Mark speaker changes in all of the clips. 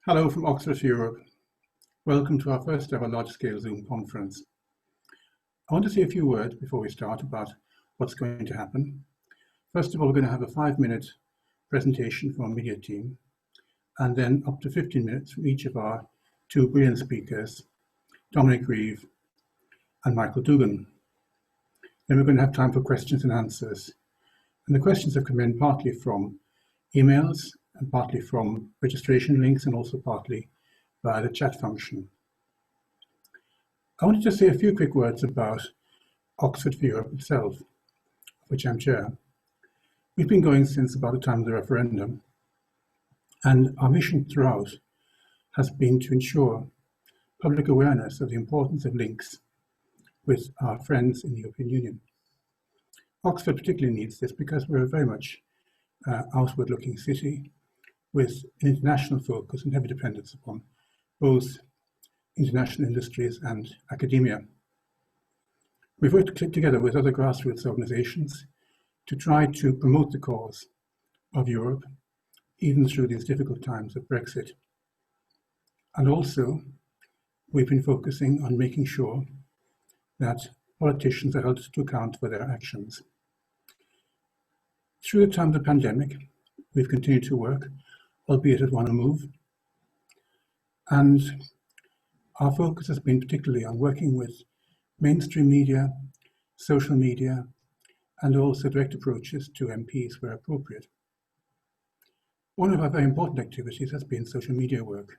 Speaker 1: Hello from Oxford for Europe. Welcome to our first ever large-scale Zoom conference. I want to say a few words before we start about what's going to happen. First of all, we're going to have a 5-minute presentation from our media team, and then up to 15 minutes from each of our two brilliant speakers, Dominic Grieve and Michael Dougan. Then we're going to have time for questions and answers. And the questions have come in partly from emails and partly from registration links and also partly via the chat function. I wanted to say a few quick words about Oxford for Europe itself, of which I'm chair. We've been going since about the time of the referendum, and our mission throughout has been to ensure public awareness of the importance of links with our friends in the European Union. Oxford particularly needs this because we're a very much outward-looking city with an international focus and heavy dependence upon both international industries and academia. We've worked together with other grassroots organisations to try to promote the cause of Europe, even through these difficult times of Brexit. And also, we've been focusing on making sure that politicians are held to account for their actions. Through the time of the pandemic, we've continued to work, albeit at one move, and our focus has been particularly on working with mainstream media, social media, and also direct approaches to MPs where appropriate. One of our very important activities has been social media work.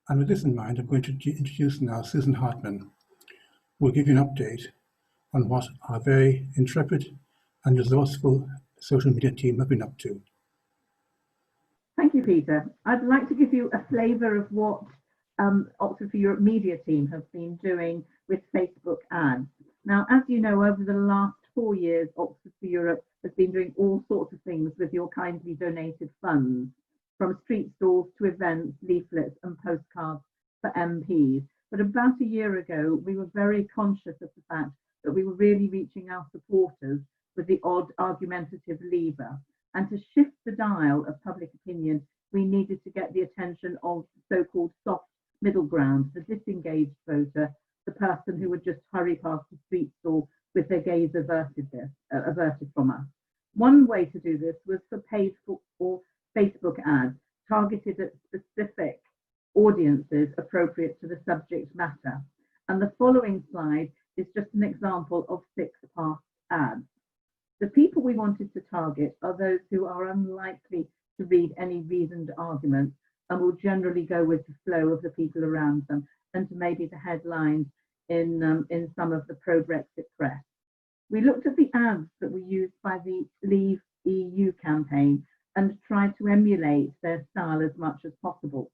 Speaker 1: And with this in mind, I'm going to introduce now Susan HARTMAN, who will give you an update on what our very intrepid and resourceful social media team have been up to.
Speaker 2: Thank you, Peter. I'd like to give you a flavour of what Oxford for Europe media team have been doing with Facebook ads. Now, as you know, over the last 4 years, Oxford for Europe has been doing all sorts of things with your kindly donated funds, from street stalls to events, leaflets and postcards for MPs. But about a year ago, we were very conscious of the fact that we were really reaching our supporters with the odd argumentative lever. And to shift the dial of public opinion, we needed to get the attention of the so-called soft middle ground, the disengaged voter, the person who would just hurry past the street stall with their gaze averted from us. One way to do this was for paid or Facebook ads targeted at specific audiences appropriate to the subject matter. And the following slide is just an example of 6 past ads. The people we wanted to target are those who are unlikely to read any reasoned arguments and will generally go with the flow of the people around them and to maybe the headlines in some of the pro-Brexit press. We looked at the ads that were used by the Leave EU campaign and tried to emulate their style as much as possible.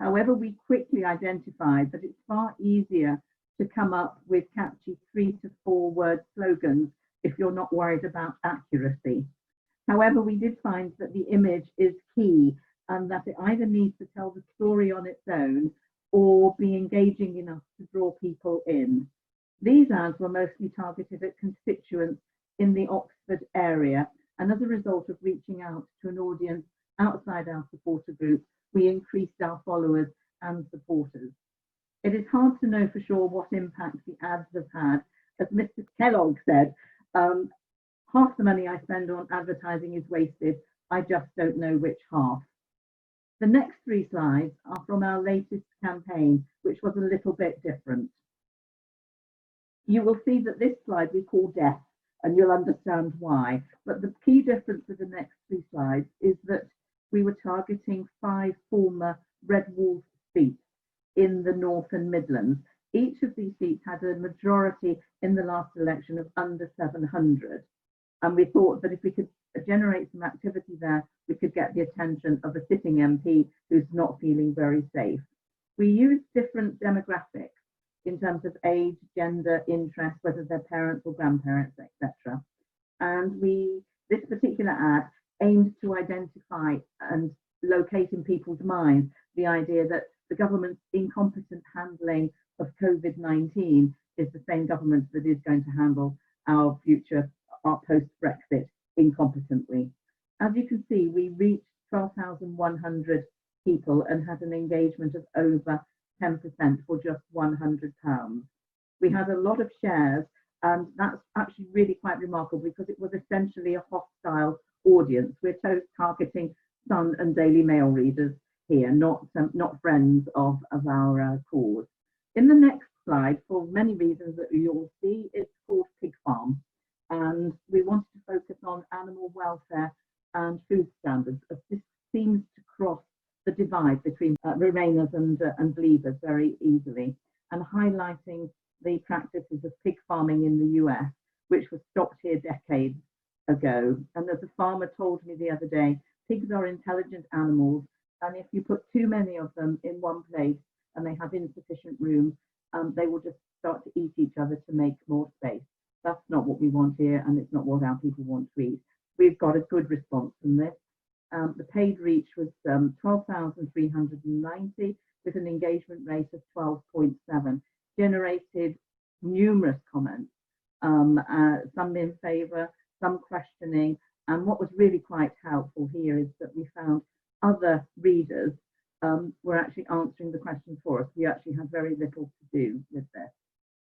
Speaker 2: However, we quickly identified that it's far easier to come up with catchy 3 to 4 word slogans if you're not worried about accuracy. However, we did find that the image is key and that it either needs to tell the story on its own or be engaging enough to draw people in. These ads were mostly targeted at constituents in the Oxford area, and as a result of reaching out to an audience outside our supporter group, we increased our followers and supporters. It is hard to know for sure what impact the ads have had. As Mr. Kellogg said, half the money I spend on advertising is wasted. I just don't know which half. The next 3 slides are from our latest campaign, which was a little bit different. You will see that this slide we call Death, and you'll understand why. But the key difference with the next 3 slides is that we were targeting 5 former Red Wolf seats in the North and Midlands. Each of these seats had a majority in the last election of under 700. And we thought that if we could generate some activity there, we could get the attention of a sitting MP who's not feeling very safe. We used different demographics in terms of age, gender, interest, whether they're parents or grandparents, etc. And this particular ad aimed to identify and locate in people's minds the idea that the government's incompetent handling of COVID-19 is the same government that is going to handle our future, our post-Brexit incompetently. As you can see, we reached 12,100 people and had an engagement of over 10% for just £100. We had a lot of shares, and that's actually really quite remarkable because it was essentially a hostile audience. We're targeting Sun and Daily Mail readers here, not friends of our cause. In the next slide, for many reasons that you'll see, it's called Pig Farm, and we wanted to focus on animal welfare and food standards, as this seems to cross the divide between Remainers and Believers very easily, and highlighting the practices of pig farming in the US, which was stopped here decades ago. And as a farmer told me the other day, pigs are intelligent animals, and if you put too many of them in one place and they have insufficient room, they will just start to eat each other to make more space. That's not what we want here, and it's not what our people want to eat. We've got a good response from this. The paid reach was 12,390 with an engagement rate of 12.7, generated numerous comments, some in favour, some questioning, and what was really quite helpful here is that we found other readers were actually answering the questions for us. We actually had very little to do with this.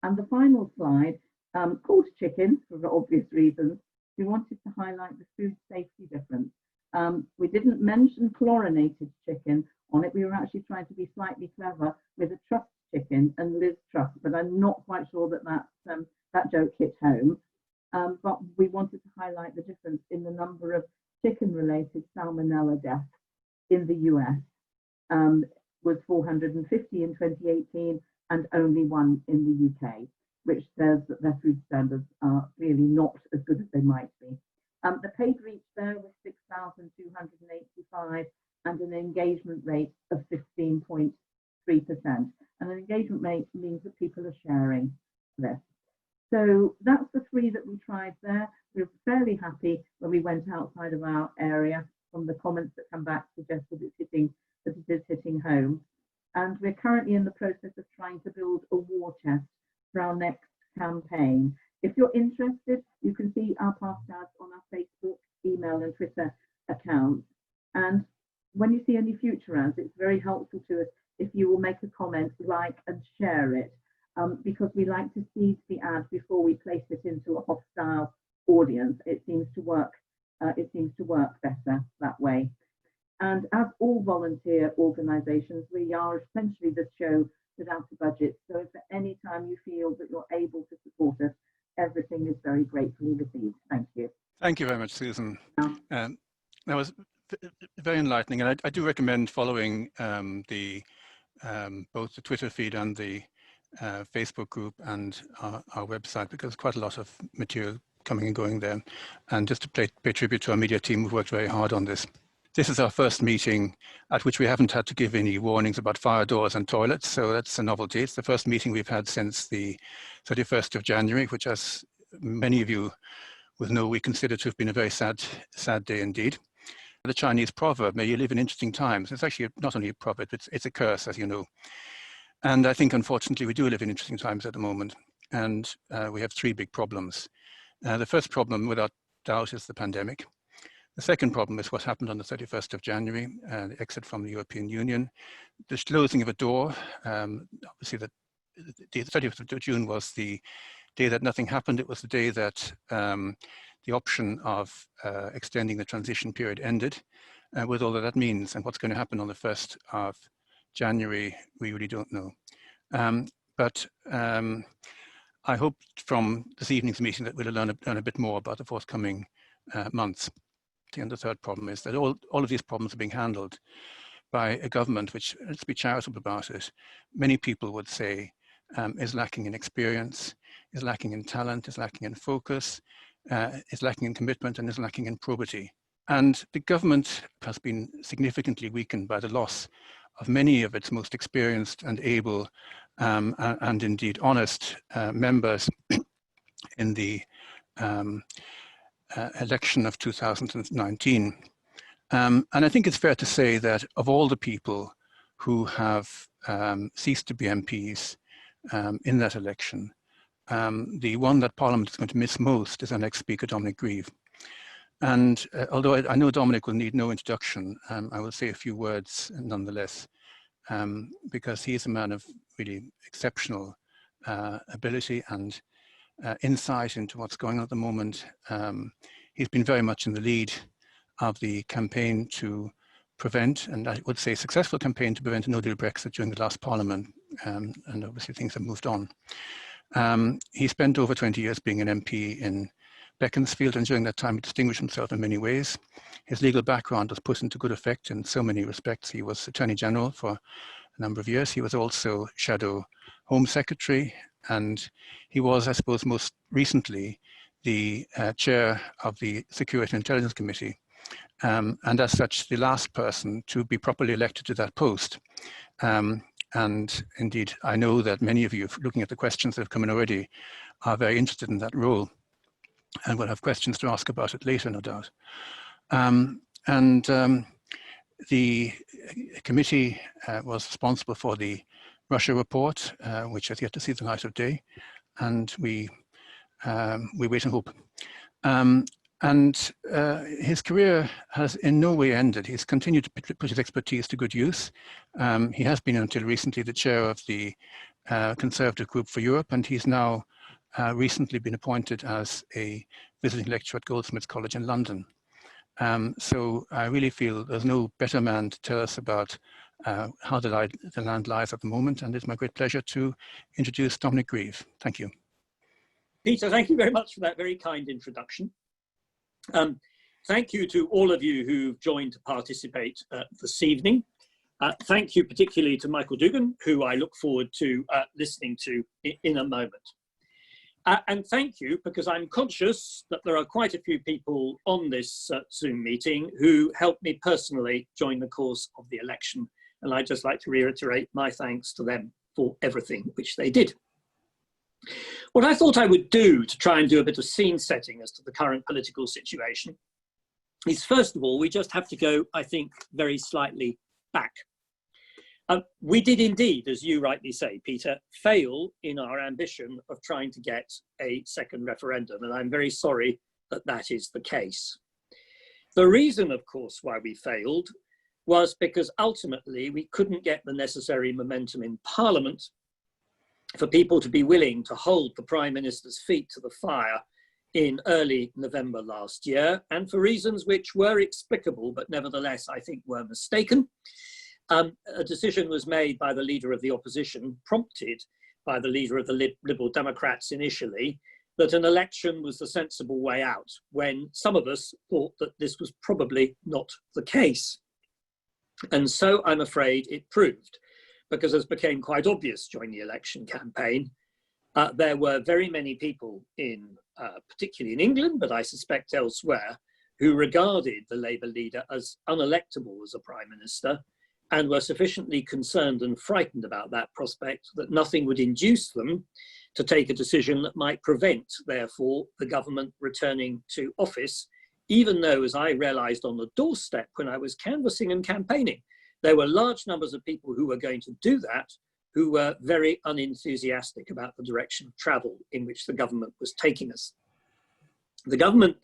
Speaker 2: And the final slide, called chicken for obvious reasons, we wanted to highlight the food safety difference. We didn't mention chlorinated chicken on it. We were actually trying to be slightly clever with a trust chicken and Liz Trust, but I'm not quite sure that that joke hit home. But we wanted to highlight the difference in the number of chicken-related salmonella deaths in the US. Was 450 in 2018 and only one in the UK, which says that their food standards are really not as good as they might be. The paid reach there was 6,285 and an engagement rate of 15.3%. And an engagement rate means that people are sharing this. So that's the three that we tried there. We were fairly happy when we went outside of our area. From the comments that come back suggest that it is hitting home. And we're currently in the process of trying to build a war chest for our next campaign. If you're interested, you can see our past ads on our Facebook, email and Twitter accounts. And when you see any future ads, it's very helpful to us if you will make a comment, like and share it, because we like to seed the ad before we place it into a hostile audience. It seems to work. Better that way. And as all volunteer organisations, we are essentially the show without a budget. So if at any time you feel that you're able to support us, everything is very gratefully received. Thank you.
Speaker 3: Thank you very much, Susan. That was very enlightening, and I do recommend following both the Twitter feed and the Facebook group and our website, because quite a lot of material coming and going there. And just to pay tribute to our media team, who've worked very hard on this. This is our first meeting at which we haven't had to give any warnings about fire doors and toilets, so that's a novelty. It's the first meeting we've had since the 31st of January, which, as many of you will know, we consider to have been a very sad day indeed. The Chinese proverb, may you live in interesting times, it's actually not only a proverb, it's a curse, as you know. And I think, unfortunately, we do live in interesting times at the moment, and we have three big problems. The first problem, without doubt, is the pandemic. The second problem is what happened on the 31st of January, the exit from the European Union, the closing of a door. Obviously, the 30th of June was the day that nothing happened. It was the day that the option of extending the transition period ended, with all that means. And what's going to happen on the 1st of January, we really don't know. But I hope from this evening's meeting that we'll learn a bit more about the forthcoming months. And the third problem is that all of these problems are being handled by a government which, let's be charitable about it, many people would say is lacking in experience, is lacking in talent, is lacking in focus, is lacking in commitment, and is lacking in probity. And the government has been significantly weakened by the loss of many of its most experienced and able and indeed honest members in the election of 2019. And I think it's fair to say that of all the people who have ceased to be MPs in that election, the one that Parliament is going to miss most is our next Speaker, Dominic Grieve. And although I know Dominic will need no introduction, I will say a few words nonetheless, because he is a man of really exceptional ability and insight into what's going on at the moment. He's been very much in the lead of the campaign to prevent, and I would say successful campaign to prevent a no-deal Brexit during the last Parliament, and obviously things have moved on. He spent over 20 years being an MP in Beaconsfield, and during that time he distinguished himself in many ways. His legal background was put into good effect in so many respects. He was Attorney General for a number of years. He was also Shadow Home Secretary, and he was, I suppose, most recently the chair of the Security and Intelligence Committee, and as such the last person to be properly elected to that post. And indeed, I know that many of you, looking at the questions that have come in already, are very interested in that role and will have questions to ask about it later, no doubt. The committee was responsible for the Russia report, which has yet to see the light of day, and we wait and hope. His career has in no way ended. He's continued to put his expertise to good use. He has been until recently the chair of the Conservative Group for Europe, and he's now recently been appointed as a visiting lecturer at Goldsmiths College in London. So I really feel there's no better man to tell us about how the land lies at the moment, and it's my great pleasure to introduce Dominic Grieve. Thank you.
Speaker 4: Peter, thank you very much for that very kind introduction. Thank you to all of you who've joined to participate this evening. Thank you particularly to Michael Dougan, who I look forward to listening to in a moment. And thank you, because I'm conscious that there are quite a few people on this Zoom meeting who helped me personally during the course of the election. And I'd just like to reiterate my thanks to them for everything which they did. What I thought I would do to try and do a bit of scene setting as to the current political situation is, first of all, we just have to go, I think, very slightly back. We did indeed, as you rightly say, Peter, fail in our ambition of trying to get a second referendum, and I'm very sorry that that is the case. The reason, of course, why we failed was because ultimately we couldn't get the necessary momentum in Parliament for people to be willing to hold the Prime Minister's feet to the fire in early November last year, and for reasons which were explicable, but nevertheless I think were mistaken. A decision was made by the leader of the opposition, prompted by the leader of the Liberal Democrats initially, that an election was the sensible way out, when some of us thought that this was probably not the case. And so I'm afraid it proved, because as became quite obvious during the election campaign, there were very many people particularly in England, but I suspect elsewhere, who regarded the Labour leader as unelectable as a Prime Minister, and were sufficiently concerned and frightened about that prospect that nothing would induce them to take a decision that might prevent, therefore, the government returning to office, even though, as I realised on the doorstep when I was canvassing and campaigning, there were large numbers of people who were going to do that, who were very unenthusiastic about the direction of travel in which the government was taking us. The government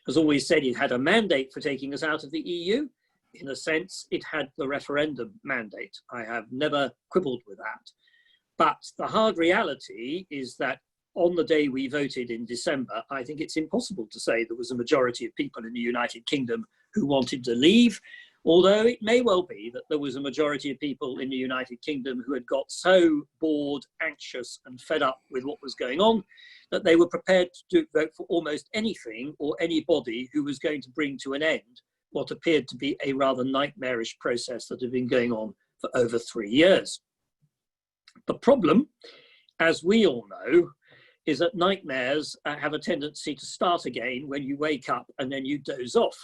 Speaker 4: has always said it had a mandate for taking us out of the EU. In a sense, it had the referendum mandate. I have never quibbled with that. But the hard reality is that on the day we voted in December, I think it's impossible to say there was a majority of people in the United Kingdom who wanted to leave, although it may well be that there was a majority of people in the United Kingdom who had got so bored, anxious, and fed up with what was going on that they were prepared to vote for almost anything or anybody who was going to bring to an end what appeared to be a rather nightmarish process that had been going on for over 3 years. The problem, as we all know, is that nightmares have a tendency to start again when you wake up and then you doze off.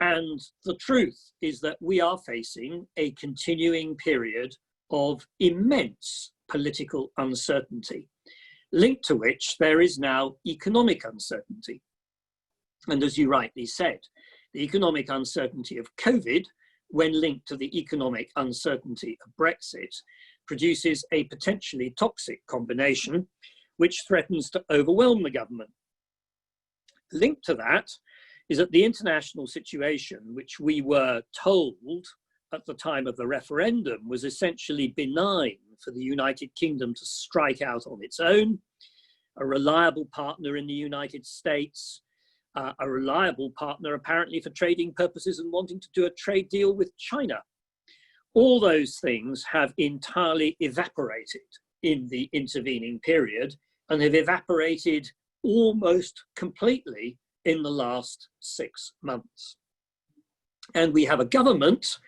Speaker 4: And the truth is that we are facing a continuing period of immense political uncertainty, linked to which there is now economic uncertainty. And as you rightly said, the economic uncertainty of COVID, when linked to the economic uncertainty of Brexit, produces a potentially toxic combination which threatens to overwhelm the government. Linked to that is that the international situation, which we were told at the time of the referendum was essentially benign for the United Kingdom to strike out on its own, a reliable partner in the United States, a reliable partner apparently for trading purposes and wanting to do a trade deal with China. All those things have entirely evaporated in the intervening period and have evaporated almost completely in the last 6 months. And we have a government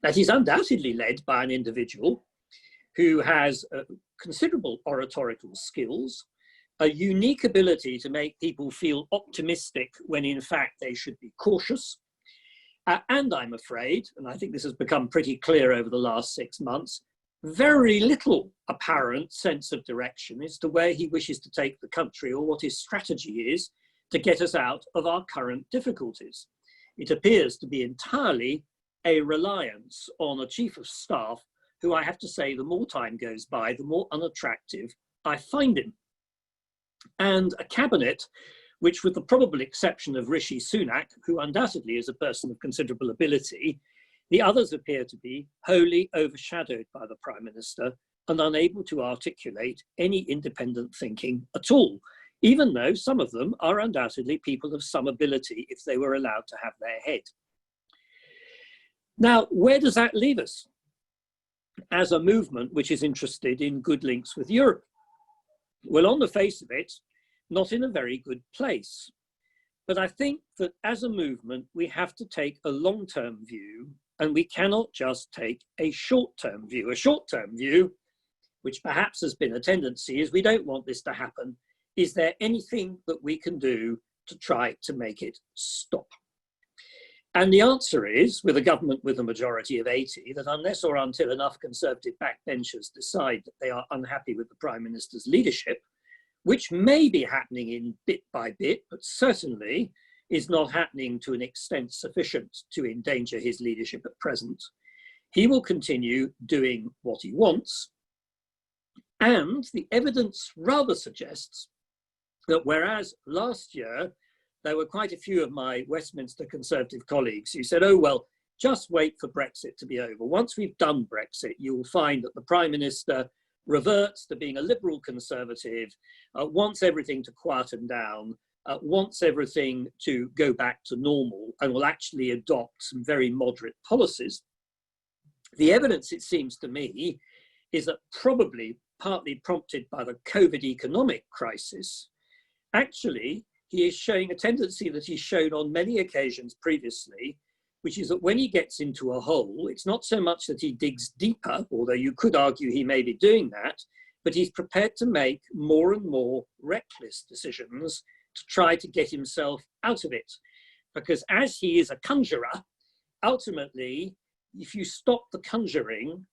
Speaker 4: that is undoubtedly led by an individual who has considerable oratorical skills, a unique ability to make people feel optimistic when in fact they should be cautious. And I'm afraid, and I think this has become pretty clear over the last 6 months, very little apparent sense of direction as to where he wishes to take the country or what his strategy is to get us out of our current difficulties. It appears to be entirely a reliance on a chief of staff who, I have to say, the more time goes by, the more unattractive I find him. And a cabinet which, with the probable exception of Rishi Sunak, who undoubtedly is a person of considerable ability, the others appear to be wholly overshadowed by the Prime Minister and unable to articulate any independent thinking at all, even though some of them are undoubtedly people of some ability if they were allowed to have their head. Now, where does that leave us as a movement which is interested in good links with Europe? Well, on the face of it, not in a very good place. But I think that as a movement, we have to take a long-term view, and we cannot just take a short-term view. A short-term view, which perhaps has been a tendency, is we don't want this to happen. Is there anything that we can do to try to make it stop? And the answer is, with a government with a majority of 80, that unless or until enough Conservative backbenchers decide that they are unhappy with the Prime Minister's leadership, which may be happening in bit by bit, but certainly is not happening to an extent sufficient to endanger his leadership at present, he will continue doing what he wants. And the evidence rather suggests that whereas last year there were quite a few of my Westminster Conservative colleagues who said, oh, well, just wait for Brexit to be over. Once we've done Brexit, you will find that the Prime Minister reverts to being a liberal Conservative, wants everything to quieten down, wants everything to go back to normal, and will actually adopt some very moderate policies. The evidence, it seems to me, is that probably partly prompted by the COVID economic crisis, actually, he is showing a tendency that he's shown on many occasions previously, which is that when he gets into a hole, it's not so much that he digs deeper, although you could argue he may be doing that, but he's prepared to make more and more reckless decisions to try to get himself out of it. Because as he is a conjurer, ultimately, if you stop the conjuring,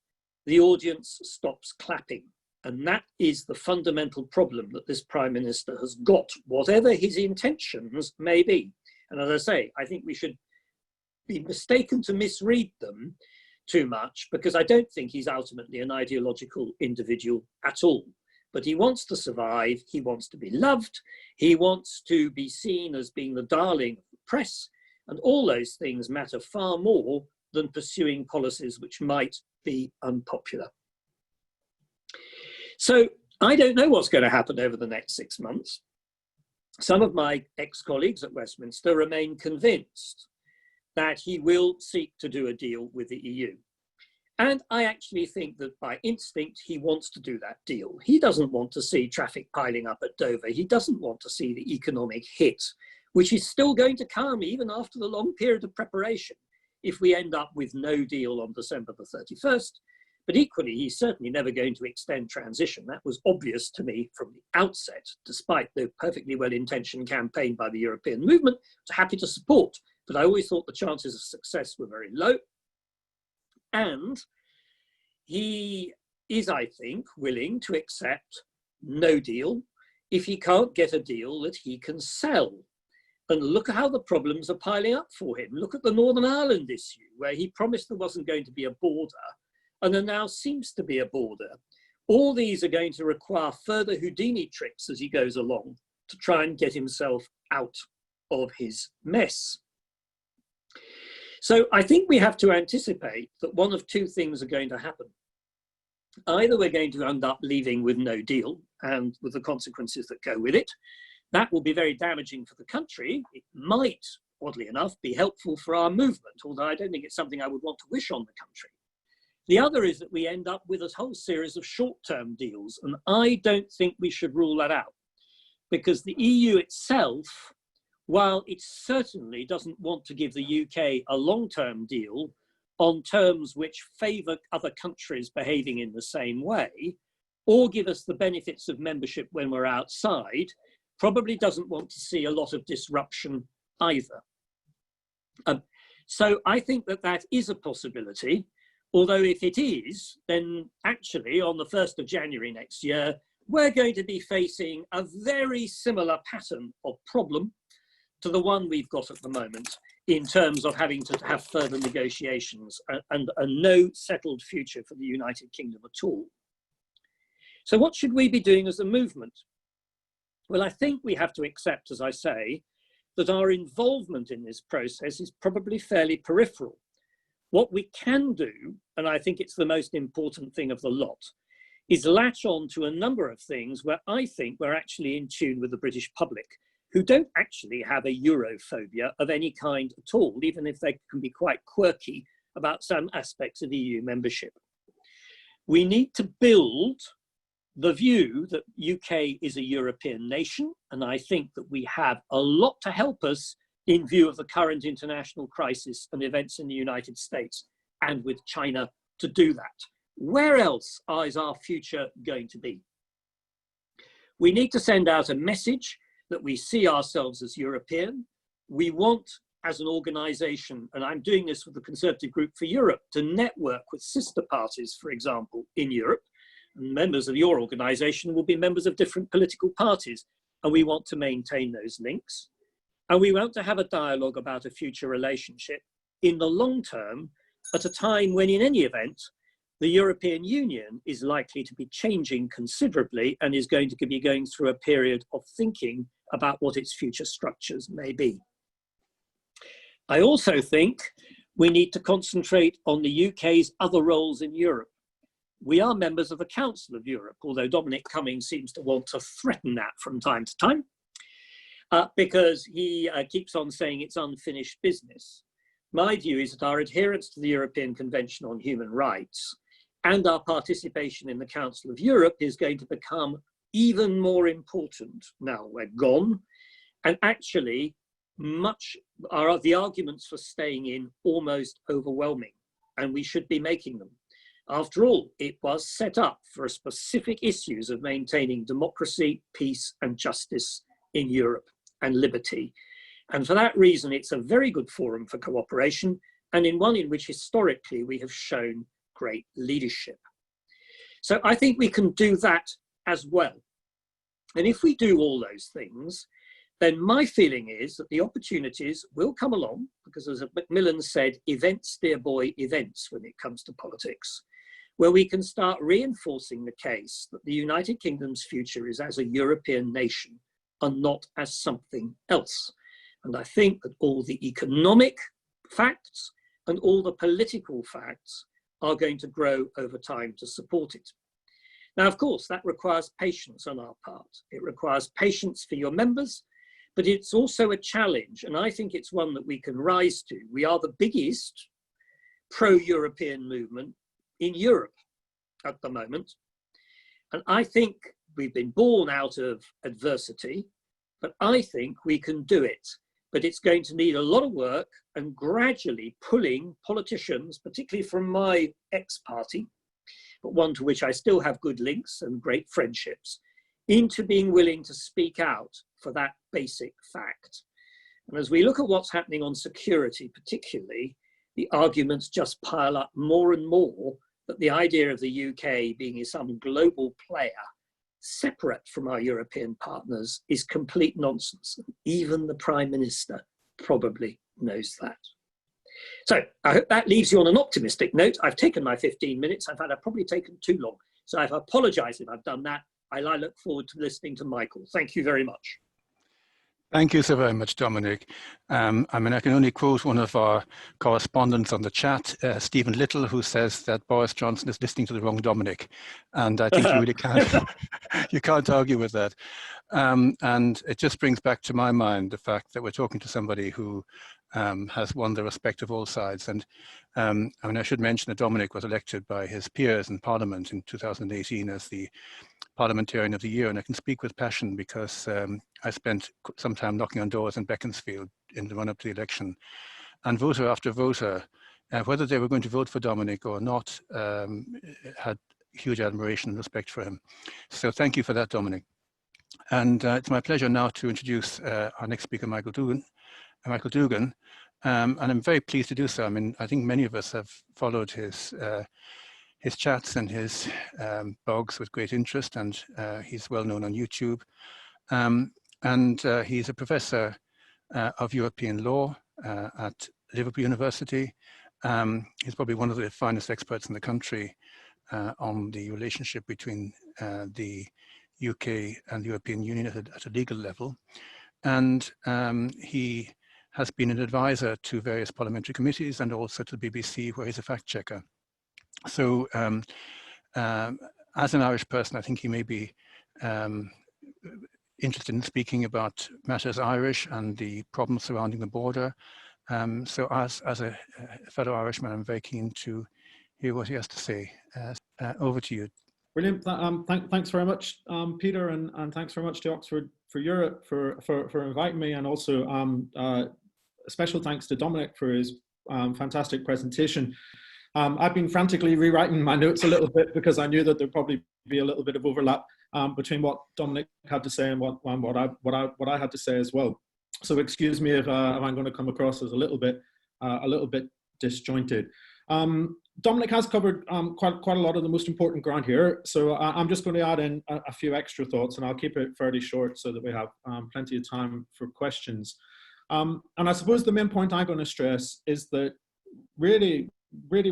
Speaker 4: the audience stops clapping. And that is the fundamental problem that this Prime Minister has got, whatever his intentions may be. And as I say, I think we should be mistaken to misread them too much, because I don't think he's ultimately an ideological individual at all. But he wants to survive, he wants to be loved, he wants to be seen as being the darling of the press, and all those things matter far more than pursuing policies which might be unpopular. So I don't know what's going to happen over the next 6 months. Some of my ex-colleagues at Westminster remain convinced that he will seek to do a deal with the EU. And I actually think that by instinct, he wants to do that deal. He doesn't want to see traffic piling up at Dover. He doesn't want to see the economic hit, which is still going to come even after the long period of preparation if we end up with no deal on December the 31st. But equally, he's certainly never going to extend transition. That was obvious to me from the outset, despite the perfectly well-intentioned campaign by the European movement, which I'm happy to support. But I always thought the chances of success were very low. And he is, I think, willing to accept no deal if he can't get a deal that he can sell. And look at how the problems are piling up for him. Look at the Northern Ireland issue, where he promised there wasn't going to be a border, and there now seems to be a border. All these are going to require further Houdini tricks as he goes along to try and get himself out. of his mess. So I think we have to anticipate that one of two things are going to happen. Either we're going to end up leaving with no deal and with the consequences that go with it. That will be very damaging for the country. It might, oddly enough, be helpful for our movement, although I don't think it's something I would want to wish on the country. The other is that we end up with a whole series of short-term deals, and I don't think we should rule that out, because the EU itself, while it certainly doesn't want to give the UK a long-term deal on terms which favour other countries behaving in the same way, or give us the benefits of membership when we're outside, probably doesn't want to see a lot of disruption either. So I think that that is a possibility, although if it is, then actually on the 1st of January next year, we're going to be facing a very similar pattern of problem to the one we've got at the moment in terms of having to have further negotiations and no settled future for the United Kingdom at all. So what should we be doing as a movement? Well, I think we have to accept, as I say, that our involvement in this process is probably fairly peripheral. What we can do, and I think it's the most important thing of the lot, is latch on to a number of things where I think we're actually in tune with the British public, who don't actually have a Europhobia of any kind at all, even if they can be quite quirky about some aspects of EU membership. We need to build the view that UK is a European nation, and I think that we have a lot to help us in view of the current international crisis and events in the United States and with China to do that. Where else is our future going to be? We need to send out a message that we see ourselves as European. We want, as an organisation, and I'm doing this with the Conservative Group for Europe, to network with sister parties, for example, in Europe. And members of your organisation will be members of different political parties, and we want to maintain those links. And we want to have a dialogue about a future relationship in the long term, at a time when, in any event, the European Union is likely to be changing considerably and is going to be going through a period of thinking about what its future structures may be. I also think we need to concentrate on the UK's other roles in Europe. We are members of the Council of Europe, although Dominic Cummings seems to want to threaten that from time to time, because he keeps on saying it's unfinished business. My view is that our adherence to the European Convention on Human Rights and our participation in the Council of Europe is going to become even more important now we're gone, and actually the arguments for staying in almost overwhelming, and we should be making them. After all, it was set up for specific issues of maintaining democracy, peace and justice in Europe and liberty. And for that reason, it's a very good forum for cooperation, and in one in which historically we have shown great leadership. So I think we can do that as well. And if we do all those things, then my feeling is that the opportunities will come along, because as Macmillan said, events, dear boy, events when it comes to politics, where we can start reinforcing the case that the United Kingdom's future is as a European nation and not as something else. And I think that all the economic facts and all the political facts are going to grow over time to support it. Now, of course, that requires patience on our part. It requires patience for your members, but it's also a challenge, and I think it's one that we can rise to. We are the biggest pro-European movement in Europe at the moment. And I think we've been born out of adversity, but I think we can do it. But it's going to need a lot of work and gradually pulling politicians, particularly from my ex-party, but one to which I still have good links and great friendships, into being willing to speak out for that basic fact. And as we look at what's happening on security particularly, the arguments just pile up more and more that the idea of the UK being some global player separate from our European partners is complete nonsense. Even the Prime Minister probably knows that. So I hope that leaves you on an optimistic note. I've taken my 15 minutes. I've probably taken too long. So I apologise if I've done that. I look forward to listening to Michael. Thank you very much.
Speaker 3: Thank you so very much, Dominic. I mean, I can only quote one of our correspondents on the chat, Stephen Little, who says that Boris Johnson is listening to the wrong Dominic. And I think you really can't, you can't argue with that. And it just brings back to my mind the fact that we're talking to somebody who has won the respect of all sides. And I mean, I should mention that Dominic was elected by his peers in Parliament in 2018 as the Parliamentarian of the Year, and I can speak with passion because I spent some time knocking on doors in Beaconsfield in the run-up to the election, and voter after voter, whether they were going to vote for Dominic or not, had huge admiration and respect for him. So thank you for that, Dominic. And it's my pleasure now to introduce our next speaker, Michael Dougan. And I'm very pleased to do so. I mean, I think many of us have followed his chats and his blogs with great interest, and he's well known on YouTube. He's a professor of European law at Liverpool University. He's probably one of the finest experts in the country on the relationship between the UK and the European Union at a legal level. And he has been an advisor to various parliamentary committees and also to the BBC, where he's a fact checker. So as an Irish person, I think he may be interested in speaking about matters Irish and the problems surrounding the border. So as a fellow Irishman, I'm very keen to hear what he has to say. Over to you.
Speaker 5: Brilliant. Thanks very much, Peter, and thanks very much to Oxford for Europe for inviting me, and also a special thanks to Dominic for his fantastic presentation. I've been frantically rewriting my notes a little bit because I knew that there'd probably be a little bit of overlap between what Dominic had to say and what I had to say as well. So excuse me if I'm going to come across as a little bit disjointed. Dominic has covered quite a lot of the most important ground here, so I'm just going to add in a few extra thoughts, and I'll keep it fairly short so that we have plenty of time for questions. And I suppose the main point I'm going to stress is that really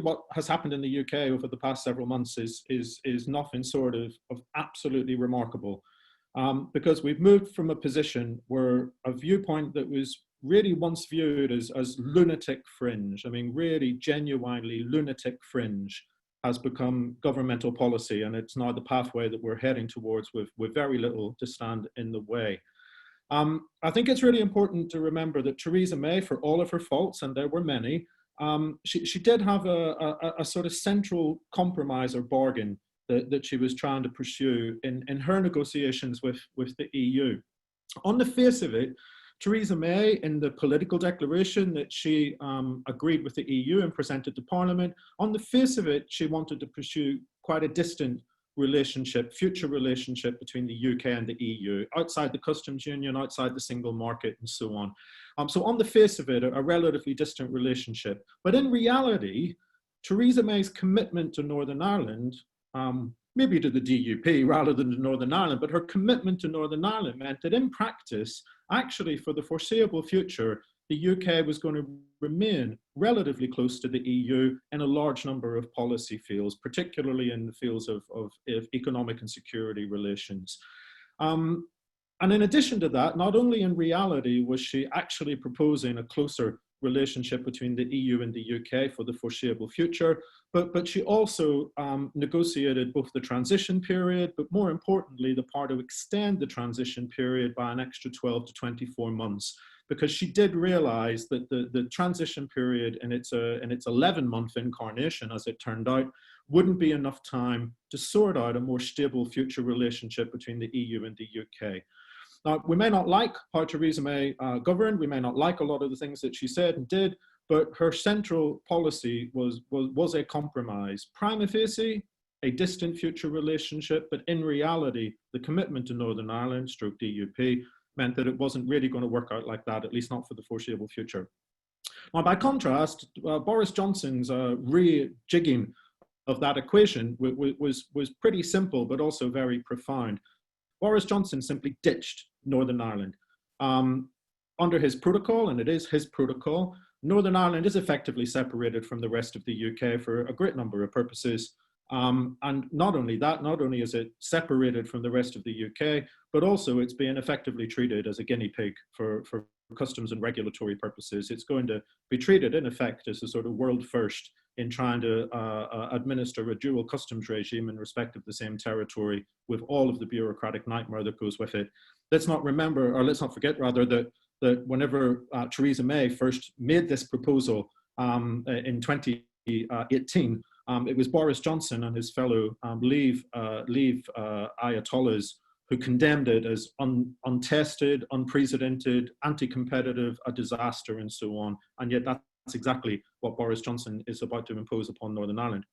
Speaker 5: what has happened in the UK over the past several months is nothing sort of absolutely remarkable, because we've moved from a position where a viewpoint that was really once viewed as lunatic fringe, I mean really genuinely lunatic fringe, has become governmental policy, and it's now the pathway that we're heading towards with very little to stand in the way. I think it's really important to remember that Theresa May, for all of her faults, and there were many, she did have a sort of central compromise or bargain that she was trying to pursue in her negotiations with the EU. On the face of it, Theresa May, in the political declaration that she agreed with the EU and presented to Parliament, on the face of it, she wanted to pursue quite a distant relationship, future relationship between the UK and the EU, outside the customs union, outside the single market, and so on. So on the face of it, a relatively distant relationship. But in reality, Theresa May's commitment to Northern Ireland, maybe to the DUP rather than to Northern Ireland, but her commitment to Northern Ireland meant that in practice, actually for the foreseeable future, the UK was going to remain relatively close to the EU in a large number of policy fields, particularly in the fields of economic and security relations. And in addition to that, not only in reality was she actually proposing a closer relationship between the EU and the UK for the foreseeable future, but she also negotiated both the transition period, but more importantly, the power to extend the transition period by an extra 12 to 24 months, because she did realize that the transition period in its 11-month incarnation, as it turned out, wouldn't be enough time to sort out a more stable future relationship between the EU and the UK. Now, we may not like how Theresa May governed, we may not like a lot of the things that she said and did, but her central policy was a compromise. Prima facie, a distant future relationship, but in reality, the commitment to Northern Ireland, stroke DUP, meant that it wasn't really going to work out like that, at least not for the foreseeable future. Now, by contrast, Boris Johnson's rejigging of that equation was pretty simple, but also very profound. Boris Johnson simply ditched Northern Ireland. Under his protocol, and it is his protocol, Northern Ireland is effectively separated from the rest of the UK for a great number of purposes. And not only that, not only is it separated from the rest of the UK, but also it's being effectively treated as a guinea pig for customs and regulatory purposes. It's going to be treated in effect as a sort of world first in trying to administer a dual customs regime in respect of the same territory, with all of the bureaucratic nightmare that goes with it. Let's not forget rather, that whenever Theresa May first made this proposal in 2018, it was Boris Johnson and his fellow Leave Ayatollahs who condemned it as untested, unprecedented, anti-competitive, a disaster, and so on. And yet that's exactly what Boris Johnson is about to impose upon Northern Ireland.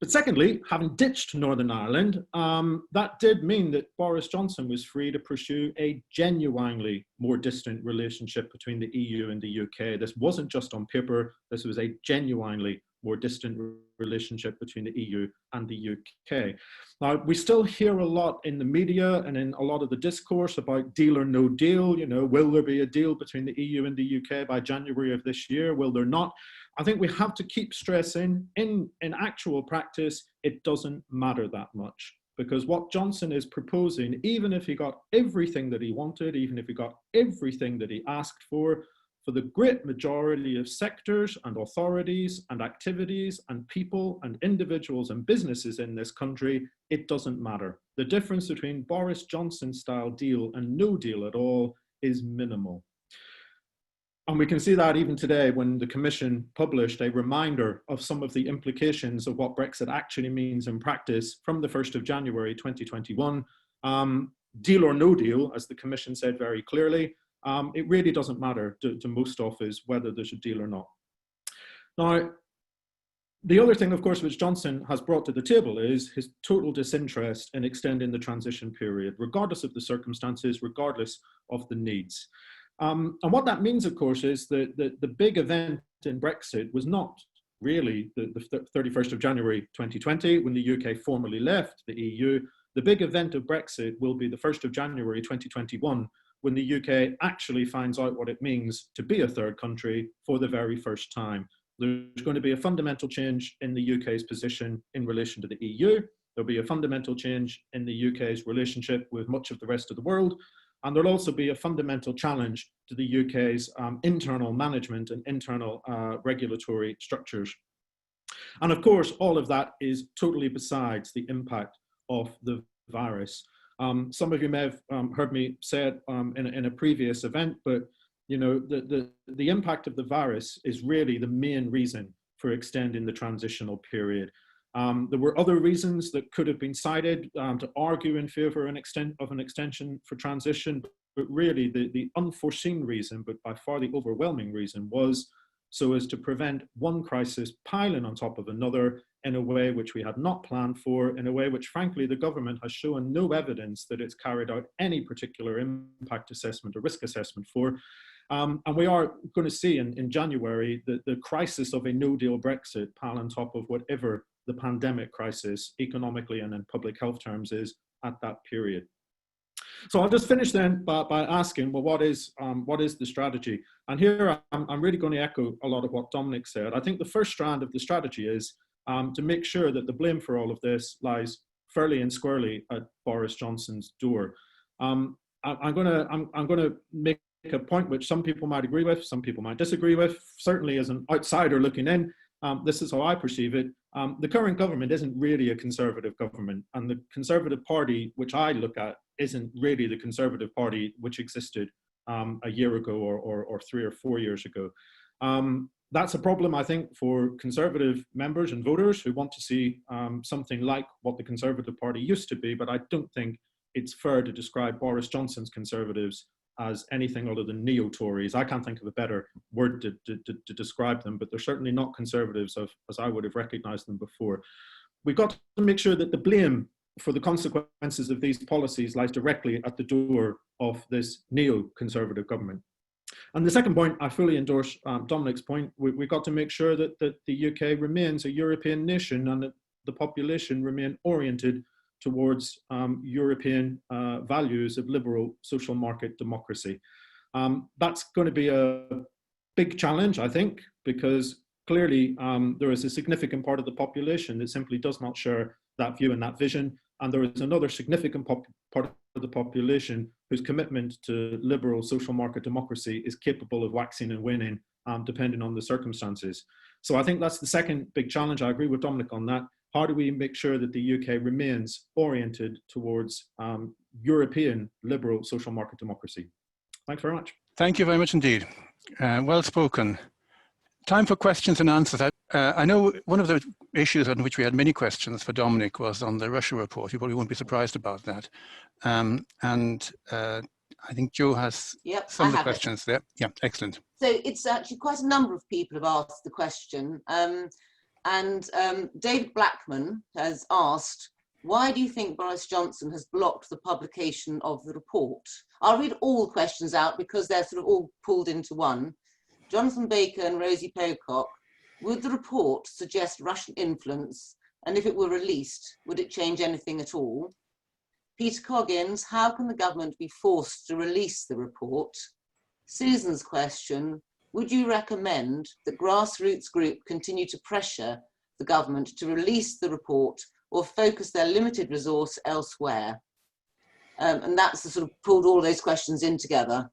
Speaker 5: But secondly, having ditched Northern Ireland, that did mean that Boris Johnson was free to pursue a genuinely more distant relationship between the EU and the UK. This wasn't just on paper, this was a genuinely more distant relationship between the EU and the UK. Now, we still hear a lot in the media and in a lot of the discourse about deal or no deal. You know, will there be a deal between the EU and the UK by January of this year? Will there not? I think we have to keep stressing, in actual practice, it doesn't matter that much, because what Johnson is proposing, even if he got everything that he wanted, even if he got everything that he asked for the great majority of sectors and authorities and activities and people and individuals and businesses in this country, it doesn't matter. The difference between Boris Johnson style deal and no deal at all is minimal. And we can see that even today when the Commission published a reminder of some of the implications of what Brexit actually means in practice from the 1st of January 2021. Deal or no deal, as the Commission said very clearly, it really doesn't matter to most of us whether there's a deal or not. Now, the other thing, of course, which Johnson has brought to the table is his total disinterest in extending the transition period, regardless of the circumstances, regardless of the needs. And what that means, of course, is that the big event in Brexit was not really the 31st of January 2020, when the UK formally left the EU. The big event of Brexit will be the 1st of January 2021, when the UK actually finds out what it means to be a third country for the very first time. There's going to be a fundamental change in the UK's position in relation to the EU. There'll be a fundamental change in the UK's relationship with much of the rest of the world. And there'll also be a fundamental challenge to the UK's internal management and internal regulatory structures. And of course, all of that is totally besides the impact of the virus. Some of you may have heard me say it in a previous event, but you know, the impact of the virus is really the main reason for extending the transitional period. There were other reasons that could have been cited to argue in favour of an extension for transition, but really the unforeseen reason, but by far the overwhelming reason, was so as to prevent one crisis piling on top of another in a way which we had not planned for, in a way which frankly the government has shown no evidence that it's carried out any particular impact assessment or risk assessment for. And we are going to see in January the crisis of a no-deal Brexit pile on top of whatever the pandemic crisis, economically and in public health terms, is at that period. So I'll just finish then by asking, well, what is the strategy? And here I'm really going to echo a lot of what Dominic said. I think the first strand of the strategy is to make sure that the blame for all of this lies fairly and squarely at Boris Johnson's door. I'm going to make a point which some people might agree with, some people might disagree with. Certainly as an outsider looking in, this is how I perceive it. The current government isn't really a Conservative government, and the Conservative Party, which I look at, isn't really the Conservative Party which existed a year ago or 3 or 4 years ago. That's a problem, I think, for Conservative members and voters who want to see something like what the Conservative Party used to be, but I don't think it's fair to describe Boris Johnson's Conservatives as anything other than neo-Tories. I can't think of a better word to describe them, but they're certainly not Conservatives as I would have recognised them before. We've got to make sure that the blame for the consequences of these policies lies directly at the door of this neo-Conservative government. And the second point, I fully endorse Dominic's point. We've got to make sure that the UK remains a European nation and that the population remain oriented towards European values of liberal social market democracy. That's going to be a big challenge, I think, because clearly there is a significant part of the population that simply does not share that view and that vision. And there is another significant part of the population whose commitment to liberal social market democracy is capable of waxing and waning, depending on the circumstances. So I think that's the second big challenge. I agree with Dominic on that. How do we make sure that the UK remains oriented towards European liberal social market democracy? Thanks very much.
Speaker 3: Thank you very much indeed. Well spoken. Time for questions and answers. I know one of the issues on which we had many questions for Dominic was on the Russia report. You probably won't be surprised about that. I think Joe has some of the questions there. Yeah, excellent.
Speaker 6: So it's actually quite a number of people have asked the question. David Blackman has asked, why do you think Boris Johnson has blocked the publication of the report? I'll read all the questions out because they're sort of all pulled into one. Jonathan Baker and Rosie Pocock, would the report suggest Russian influence? And if it were released, would it change anything at all? Peter Coggins, how can the government be forced to release the report? Susan's question, would you recommend that grassroots group continue to pressure the government to release the report or focus their limited resource elsewhere? And that's the sort of pulled all those questions in together.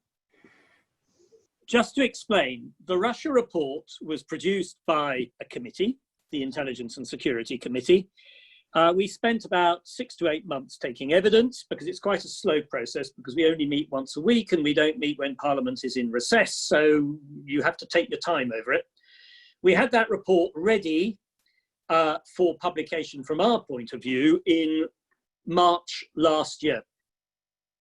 Speaker 4: Just to explain, the Russia report was produced by a committee, the Intelligence and Security Committee. We spent about 6 to 8 months taking evidence because it's quite a slow process because we only meet once a week and we don't meet when Parliament is in recess. So you have to take your time over it. We had that report ready for publication from our point of view in March last year.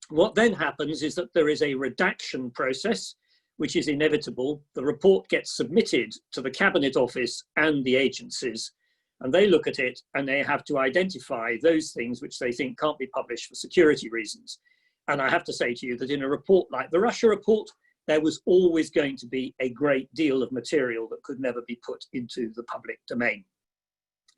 Speaker 4: What then happens is that there is a redaction process, which is inevitable. The report gets submitted to the Cabinet Office and the agencies, and they look at it and they have to identify those things which they think can't be published for security reasons. And I have to say to you that in a report like the Russia report, there was always going to be a great deal of material that could never be put into the public domain.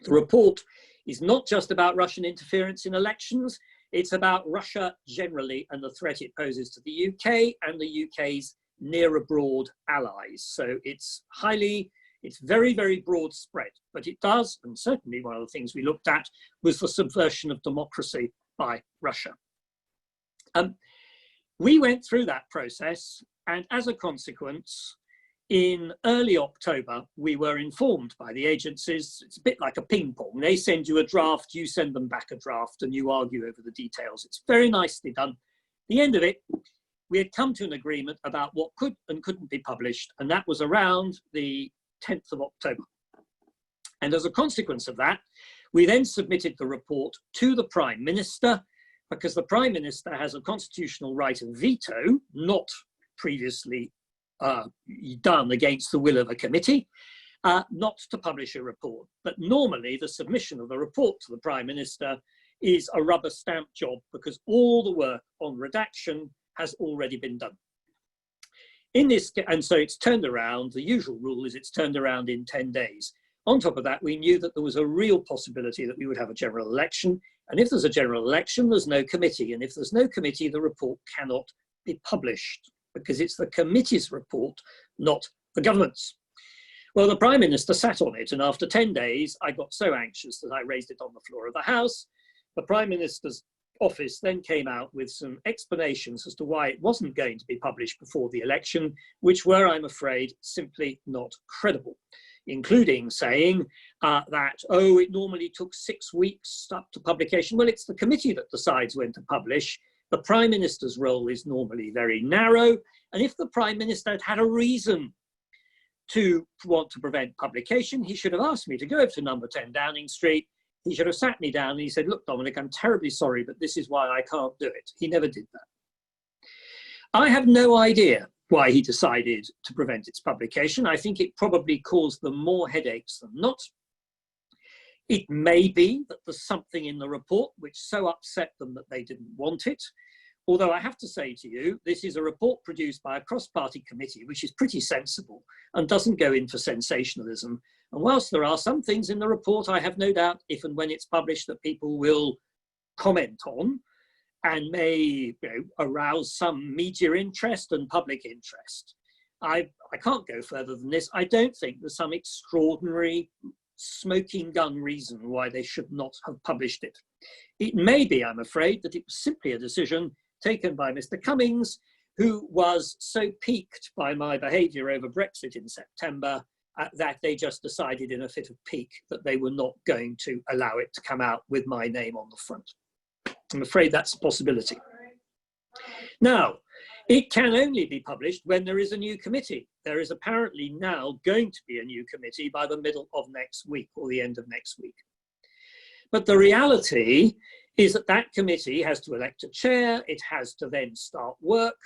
Speaker 4: The report is not just about Russian interference in elections, it's about Russia generally and the threat it poses to the UK and the UK's near abroad allies. So it's very, very broad spread, but it does, and certainly one of the things we looked at was the subversion of democracy by Russia. We went through that process, and as a consequence, in early October, we were informed by the agencies. It's a bit like a ping pong. They send you a draft, you send them back a draft, and you argue over the details. It's very nicely done. At the end of it, we had come to an agreement about what could and couldn't be published, and that was around the 10th of October. And as a consequence of that, we then submitted the report to the Prime Minister, because the Prime Minister has a constitutional right of veto, not previously done against the will of a committee, not to publish a report. But normally the submission of the report to the Prime Minister is a rubber stamp job because all the work on redaction has already been done. In this, and so it's turned around, the usual rule is it's turned around in 10 days. On top of that, we knew that there was a real possibility that we would have a general election. And if there's a general election, there's no committee. And if there's no committee, the report cannot be published because it's the committee's report, not the government's. Well, the Prime Minister sat on it. And after 10 days, I got so anxious that I raised it on the floor of the House. The Prime Minister's office then came out with some explanations as to why it wasn't going to be published before the election, which were, I'm afraid, simply not credible, including saying that, oh, it normally took 6 weeks up to publication. Well, it's the committee that decides when to publish. The Prime Minister's role is normally very narrow. And if the Prime Minister had had a reason to want to prevent publication, he should have asked me to go over to number 10 Downing Street. He should have sat me down and he said, look, Dominic, I'm terribly sorry, but this is why I can't do it. He never did that. I have no idea why he decided to prevent its publication. I think it probably caused them more headaches than not. It may be that there's something in the report which so upset them that they didn't want it. Although I have to say to you, this is a report produced by a cross-party committee, which is pretty sensible and doesn't go in for sensationalism. And whilst there are some things in the report, I have no doubt if and when it's published that people will comment on and may arouse some media interest and public interest. I can't go further than this. I don't think there's some extraordinary smoking gun reason why they should not have published it. It may be, I'm afraid, that it was simply a decision taken by Mr. Cummings, who was so piqued by my behaviour over Brexit in September that they just decided in a fit of pique that they were not going to allow it to come out with my name on the front. I'm afraid that's a possibility. Now, it can only be published when there is a new committee. There is apparently now going to be a new committee by the middle of next week or the end of next week. But the reality is that that committee has to elect a chair, it has to then start work.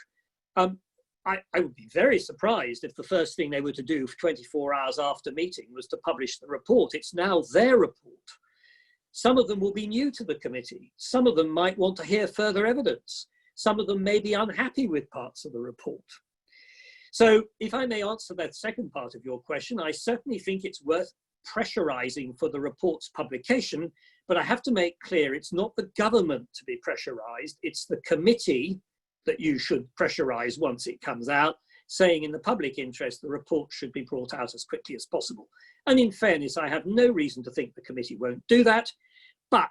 Speaker 4: I would be very surprised if the first thing they were to do for 24 hours after meeting was to publish the report. It's now their report. Some of them will be new to the committee. Some of them might want to hear further evidence. Some of them may be unhappy with parts of the report. So if I may answer that second part of your question, I certainly think it's worth pressurizing for the report's publication, but I have to make clear it's not the government to be pressurized, it's the committee that you should pressurize once it comes out, saying in the public interest the report should be brought out as quickly as possible. And in fairness, I have no reason to think the committee won't do that, but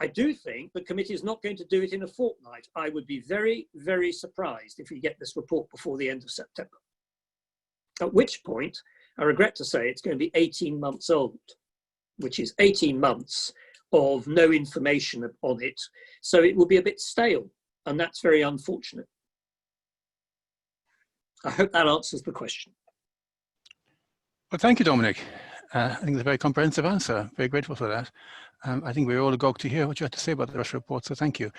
Speaker 4: I do think the committee is not going to do it in a fortnight. I would be very, very surprised if we get this report before the end of September. At which point, I regret to say it's going to be 18 months old, which is 18 months of no information on it. So it will be a bit stale, and that's very unfortunate. I hope that answers the question.
Speaker 3: Well, thank you, Dominic. I think it's a very comprehensive answer. Very grateful for that. I think we're all agog to hear what you had to say about the Russia report, so thank you.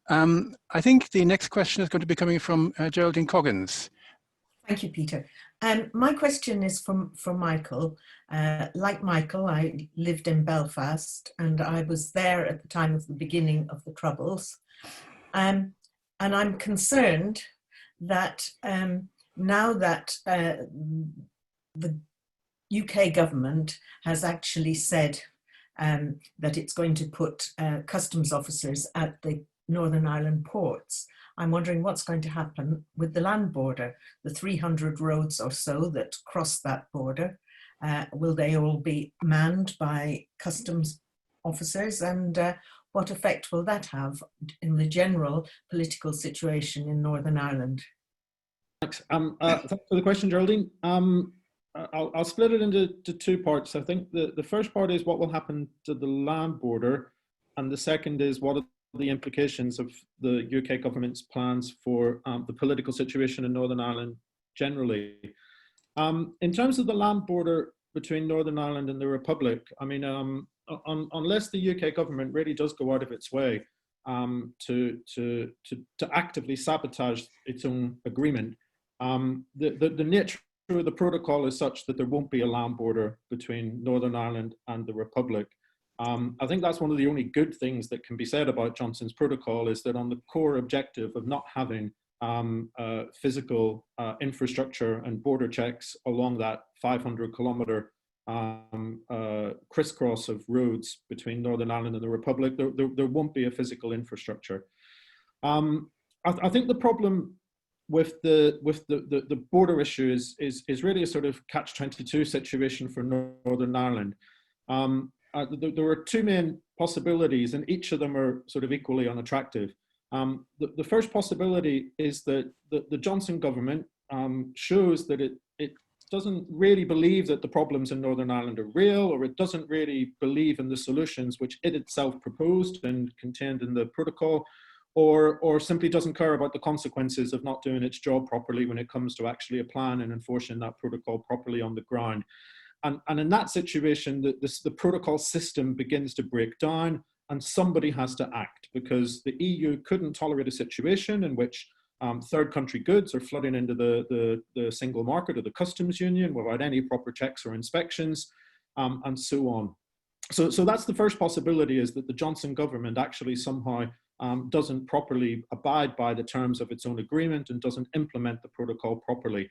Speaker 3: I think the next question is going to be coming from Geraldine Coggins.
Speaker 7: Thank you, Peter. My question is from Michael. Like Michael, I lived in Belfast and I was there at the time of the beginning of the Troubles. And I'm concerned that now that the UK government has actually said that it's going to put customs officers at the Northern Ireland ports, I'm wondering what's going to happen with the land border, the 300 roads or so that cross that border. Will they all be manned by customs officers, and what effect will that have in the general political situation in Northern Ireland?
Speaker 5: Thanks. Thanks for the question, Geraldine. I'll split it into two parts. I think the first part is what will happen to the land border, and the second is what are the implications of the UK government's plans for the political situation in Northern Ireland generally. In terms of the land border between Northern Ireland and the Republic, I mean, unless the UK government really does go out of its way to actively sabotage its own agreement, the nature of the protocol is such that there won't be a land border between Northern Ireland and the Republic. I think that's one of the only good things that can be said about Johnson's protocol, is that on the core objective of not having physical infrastructure and border checks along that 500-kilometre crisscross of roads between Northern Ireland and the Republic, there won't be a physical infrastructure. I think the problem with the border issue is really a sort of catch-22 situation for Northern Ireland. There are two main possibilities, and each of them are sort of equally unattractive. The first possibility is that the Johnson government shows that it doesn't really believe that the problems in Northern Ireland are real, or it doesn't really believe in the solutions which it itself proposed and contained in the protocol, or simply doesn't care about the consequences of not doing its job properly when it comes to actually applying and enforcing that protocol properly on the ground. And in that situation, the protocol system begins to break down, and somebody has to act, because the EU couldn't tolerate a situation in which third country goods are flooding into the single market or the customs union without any proper checks or inspections, and so on. So that's the first possibility, is that the Johnson government actually somehow doesn't properly abide by the terms of its own agreement and doesn't implement the protocol properly.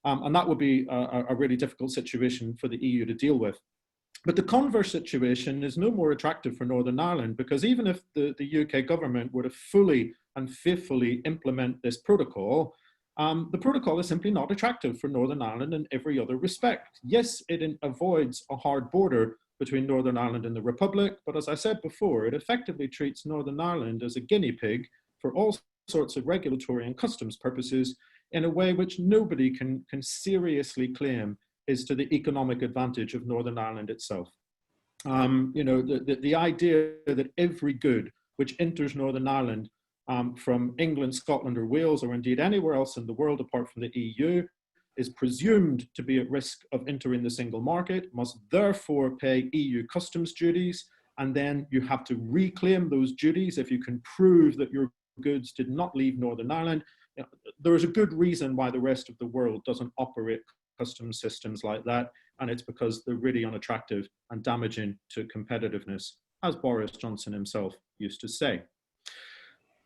Speaker 5: And that would be a really difficult situation for the EU to deal with. But the converse situation is no more attractive for Northern Ireland, because even if the UK government were to fully and faithfully implement this protocol, the protocol is simply not attractive for Northern Ireland in every other respect. Yes, it avoids a hard border between Northern Ireland and the Republic, but as I said before, it effectively treats Northern Ireland as a guinea pig for all sorts of regulatory and customs purposes in a way which nobody can seriously claim is to the economic advantage of Northern Ireland itself. You know, the idea that every good which enters Northern Ireland from England, Scotland, or Wales, or indeed anywhere else in the world apart from the EU, is presumed to be at risk of entering the single market, must therefore pay EU customs duties, and then you have to reclaim those duties if you can prove that your goods did not leave Northern Ireland. You know, there is a good reason why the rest of the world doesn't operate customs systems like that, and it's because they're really unattractive and damaging to competitiveness, as Boris Johnson himself used to say.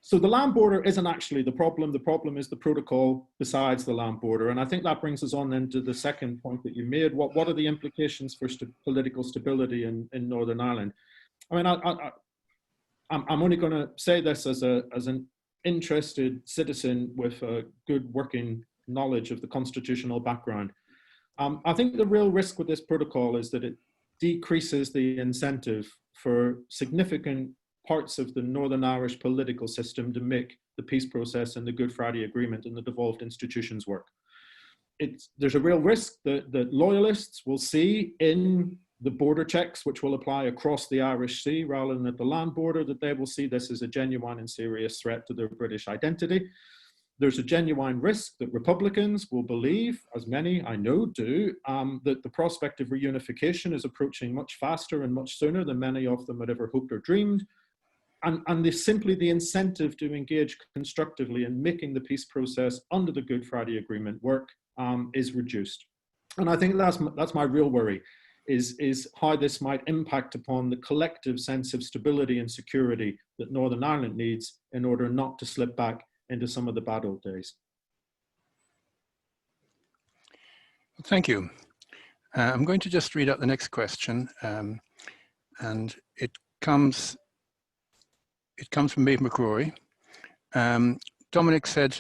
Speaker 5: So the land border isn't actually the problem. The problem is the protocol besides the land border. And I think that brings us on then to the second point that you made. What are the implications for political stability in Northern Ireland? I mean, I'm only going to say this as an interested citizen with a good working knowledge of the constitutional background. I think the real risk with this protocol is that it decreases the incentive for significant parts of the Northern Irish political system to make the peace process and the Good Friday Agreement and the devolved institutions work. There's a real risk that loyalists will see in the border checks, which will apply across the Irish Sea rather than at the land border, that they will see this as a genuine and serious threat to their British identity. There's a genuine risk that Republicans will believe, as many I know do, that the prospect of reunification is approaching much faster and much sooner than many of them had ever hoped or dreamed. And simply the incentive to engage constructively in making the peace process under the Good Friday Agreement work is reduced. And I think that's my real worry, is how this might impact upon the collective sense of stability and security that Northern Ireland needs in order not to slip back into some of the bad old days.
Speaker 3: Thank you. I'm going to just read out the next question, and it comes from Maeve McCrory. Dominic said,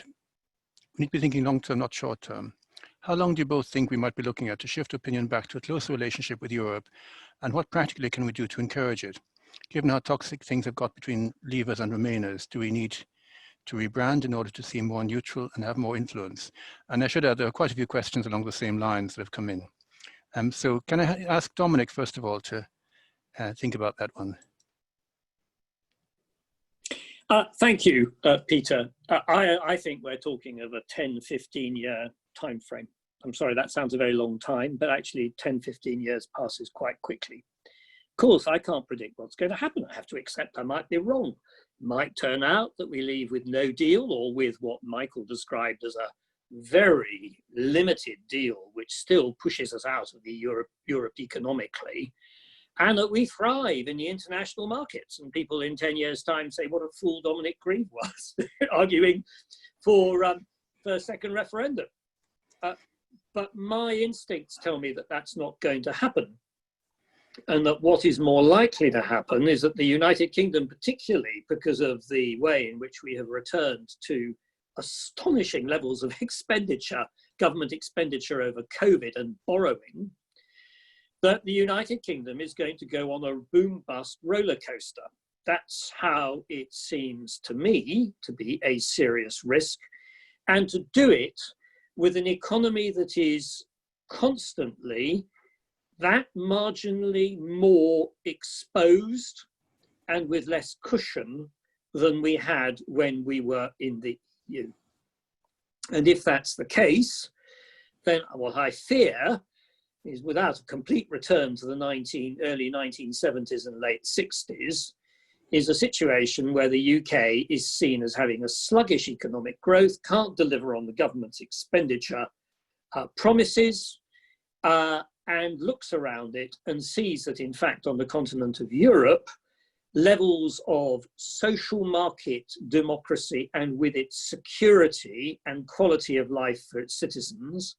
Speaker 3: we need to be thinking long term, not short term. How long do you both think we might be looking at to shift opinion back to a closer relationship with Europe, and what practically can we do to encourage it? Given how toxic things have got between Leavers and Remainers, do we need to rebrand in order to seem more neutral and have more influence? And I should add, there are quite a few questions along the same lines that have come in. So can I ask Dominic, first of all, to think about that one?
Speaker 4: Thank you, Peter. I think we're talking of a 10-15 year time frame. I'm sorry, that sounds a very long time, but actually 10-15 years passes quite quickly. Of course, I can't predict what's going to happen. I have to accept I might be wrong. It might turn out that we leave with no deal, or with what Michael described as a very limited deal, which still pushes us out of the Europe economically, and that we thrive in the international markets. And people in 10 years' time say, what a fool Dominic Grieve was, arguing for a second referendum. But my instincts tell me that that's not going to happen. And that what is more likely to happen is that the United Kingdom, particularly because of the way in which we have returned to astonishing levels of expenditure, government expenditure over COVID and borrowing, that the United Kingdom is going to go on a boom-bust roller coaster. That's how it seems to me to be a serious risk, and to do it with an economy that is constantly that marginally more exposed and with less cushion than we had when we were in the EU. And if that's the case, then what I fear is, without a complete return to the early 1970s and late 60s, is a situation where the UK is seen as having a sluggish economic growth, can't deliver on the government's expenditure promises, and looks around it and sees that, in fact, on the continent of Europe, levels of social market democracy, and with its security and quality of life for its citizens,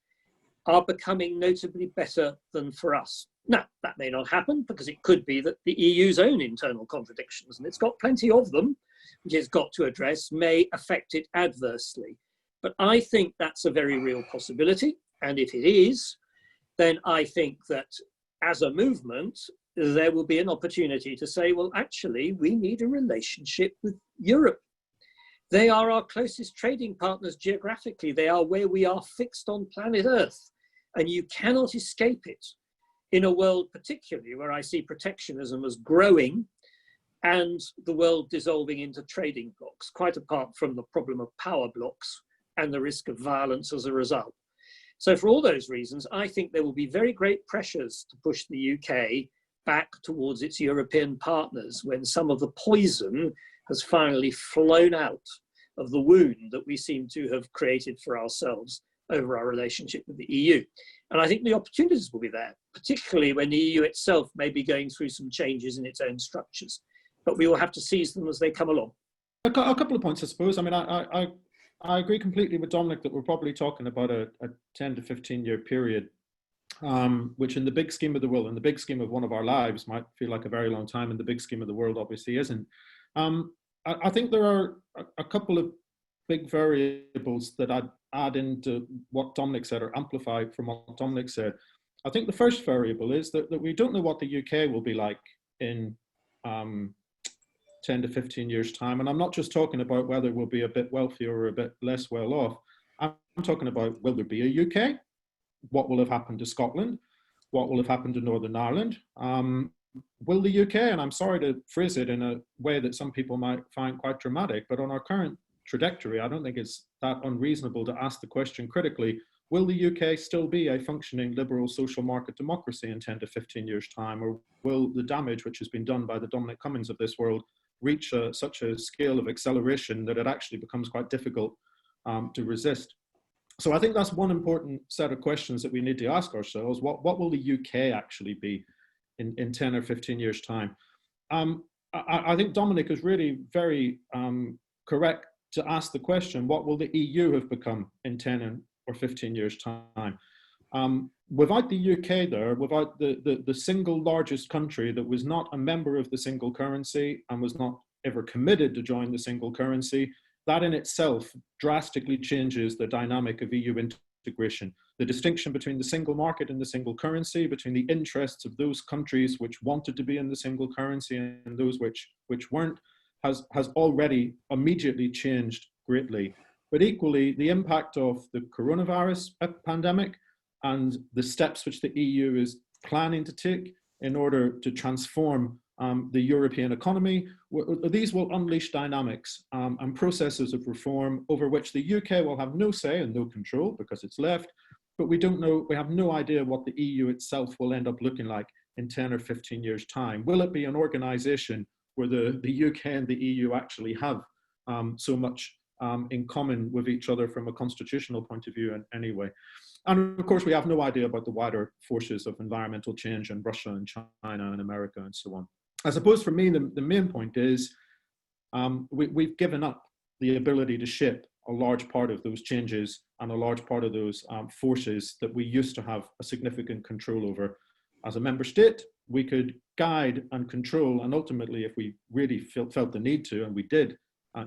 Speaker 4: are becoming notably better than for us. Now, that may not happen, because it could be that the EU's own internal contradictions, and it's got plenty of them, which it's got to address, may affect it adversely. But I think that's a very real possibility. And if it is, then I think that as a movement, there will be an opportunity to say, well, actually, we need a relationship with Europe. They are our closest trading partners geographically. They are where we are fixed on planet Earth. And you cannot escape it in a world particularly where I see protectionism as growing and the world dissolving into trading blocs, quite apart from the problem of power blocs and the risk of violence as a result. So for all those reasons, I think there will be very great pressures to push the UK back towards its European partners when some of the poison has finally flown out of the wound that we seem to have created for ourselves over our relationship with the EU. And I think the opportunities will be there, particularly when the EU itself may be going through some changes in its own structures. But we will have to seize them as they come along.
Speaker 5: A couple of points, I suppose. I mean, I agree completely with Dominic that we're probably talking about a 10 to 15 year period, which in the big scheme of the world, in the big scheme of one of our lives might feel like a very long time. In the big scheme of the world, obviously isn't. I think there are a couple of big variables that I'd add into what Dominic said or amplify from what Dominic said. I think the first variable is that we don't know what the UK will be like in 10 to 15 years time. And I'm not just talking about whether we'll be a bit wealthier or a bit less well off. I'm talking about, will there be a UK? What will have happened to Scotland? What will have happened to Northern Ireland? Will the UK, and I'm sorry to phrase it in a way that some people might find quite dramatic, but on our current trajectory, I don't think it's that unreasonable to ask the question critically, will the UK still be a functioning liberal social market democracy in 10 to 15 years time? Or will the damage which has been done by the Dominic Cummings of this world reach such a scale of acceleration that it actually becomes quite difficult to resist? So I think that's one important set of questions that we need to ask ourselves. What will the UK actually be in 10 or 15 years time? I think Dominic is really very correct to ask the question, what will the EU have become in 10 or 15 years time? Without the UK there, without the single largest country that was not a member of the single currency and was not ever committed to join the single currency, that in itself drastically changes the dynamic of EU integration. The distinction between the single market and the single currency, between the interests of those countries which wanted to be in the single currency and those which weren't, has already immediately changed greatly. But equally, the impact of the coronavirus pandemic and the steps which the EU is planning to take in order to transform the European economy, these will unleash dynamics and processes of reform over which the UK will have no say and no control because it's left, but we don't know, we have no idea what the EU itself will end up looking like in 10 or 15 years time. Will it be an organization where the UK and the EU actually have so much in common with each other from a constitutional point of view anyway? And of course, we have no idea about the wider forces of environmental change in Russia and China and America and so on. I suppose for me, the main point is we've given up the ability to shape a large part of those changes and a large part of those forces that we used to have a significant control over. As a member state, we could guide and control, and ultimately, if we really felt the need to, and we did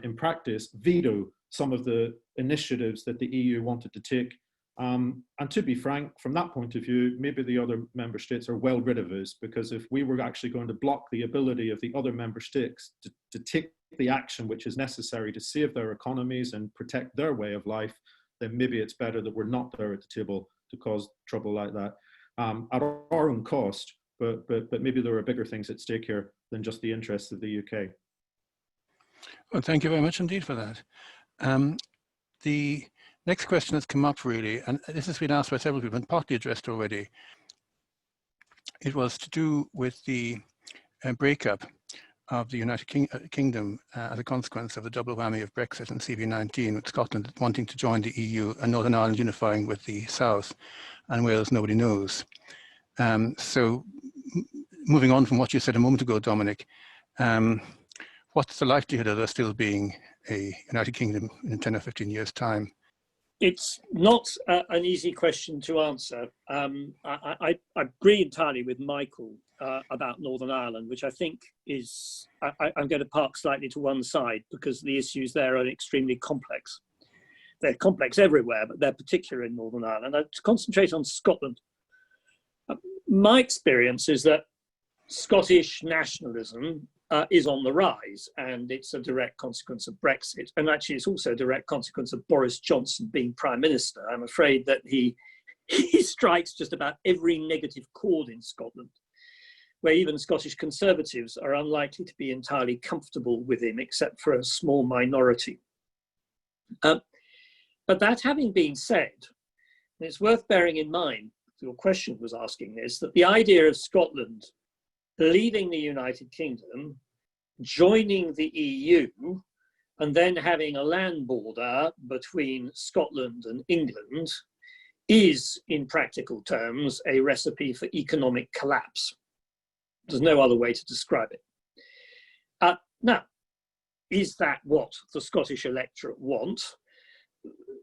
Speaker 5: in practice, veto some of the initiatives that the EU wanted to take. And to be frank, from that point of view, maybe the other member states are well rid of us, because if we were actually going to block the ability of the other member states to take the action which is necessary to save their economies and protect their way of life, then maybe it's better that we're not there at the table to cause trouble like that at our own cost. But maybe there are bigger things at stake here than just the interests of the UK.
Speaker 3: Well, thank you very much indeed for that. The next question has come up really, and this has been asked by several people and partly addressed already. It was to do with the breakup of the United Kingdom as a consequence of the double whammy of Brexit and CV19, with Scotland wanting to join the EU and Northern Ireland unifying with the South, and Wales nobody knows. So moving on from what you said a moment ago, Dominic, what's the likelihood of there still being a United Kingdom in 10 or 15 years' time?
Speaker 4: It's not an easy question to answer. I agree entirely with Michael about Northern Ireland, which I think is, I'm going to park slightly to one side because the issues there are extremely complex. They're complex everywhere, but they're particular in Northern Ireland. To concentrate on Scotland, my experience is that Scottish nationalism is on the rise, and it's a direct consequence of Brexit. And actually, it's also a direct consequence of Boris Johnson being Prime Minister. I'm afraid that he strikes just about every negative chord in Scotland, where even Scottish Conservatives are unlikely to be entirely comfortable with him, except for a small minority. But that having been said, it's worth bearing in mind, your question was asking this, that the idea of Scotland leaving the United Kingdom, joining the EU, and then having a land border between Scotland and England is, in practical terms, a recipe for economic collapse. There's no other way to describe it. Now, is that what the Scottish electorate want?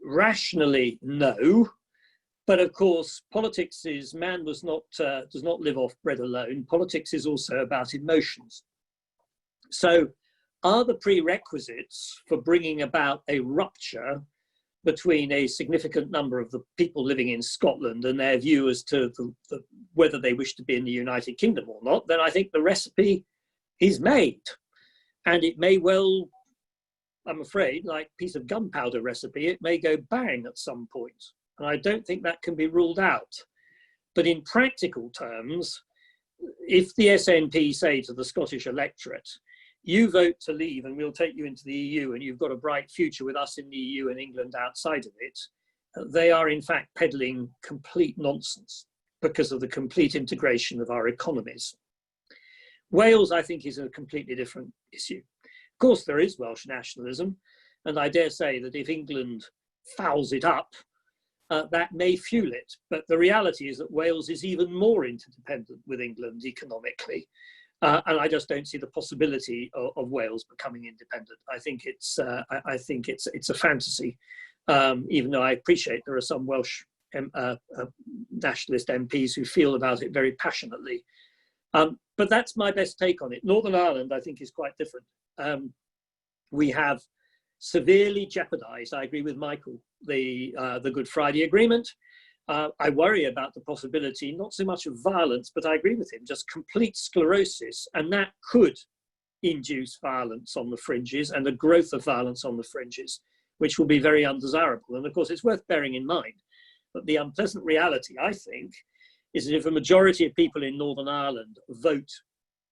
Speaker 4: Rationally, no. But of course, politics is, man does not live off bread alone. Politics is also about emotions. So are the prerequisites for bringing about a rupture between a significant number of the people living in Scotland and their view as to whether they wish to be in the United Kingdom or not, then I think the recipe is made. And it may well, I'm afraid, like a piece of gunpowder recipe, it may go bang at some point. And I don't think that can be ruled out. But in practical terms, if the SNP say to the Scottish electorate, you vote to leave and we'll take you into the EU and you've got a bright future with us in the EU and England outside of it, they are in fact peddling complete nonsense because of the complete integration of our economies. Wales, I think, is a completely different issue. Of course, there is Welsh nationalism, and I dare say that if England fouls it up, that may fuel it. But the reality is that Wales is even more interdependent with England economically. And I just don't see the possibility of Wales becoming independent. I think it's a fantasy, even though I appreciate there are some Welsh nationalist MPs who feel about it very passionately. But that's my best take on it. Northern Ireland, I think, is quite different. We have severely jeopardized, I agree with Michael, the Good Friday Agreement. I worry about the possibility, not so much of violence, but I agree with him, just complete sclerosis, and that could induce violence on the fringes and the growth of violence on the fringes, which will be very undesirable. And of course, it's worth bearing in mind that the unpleasant reality, I think, is that if a majority of people in Northern Ireland vote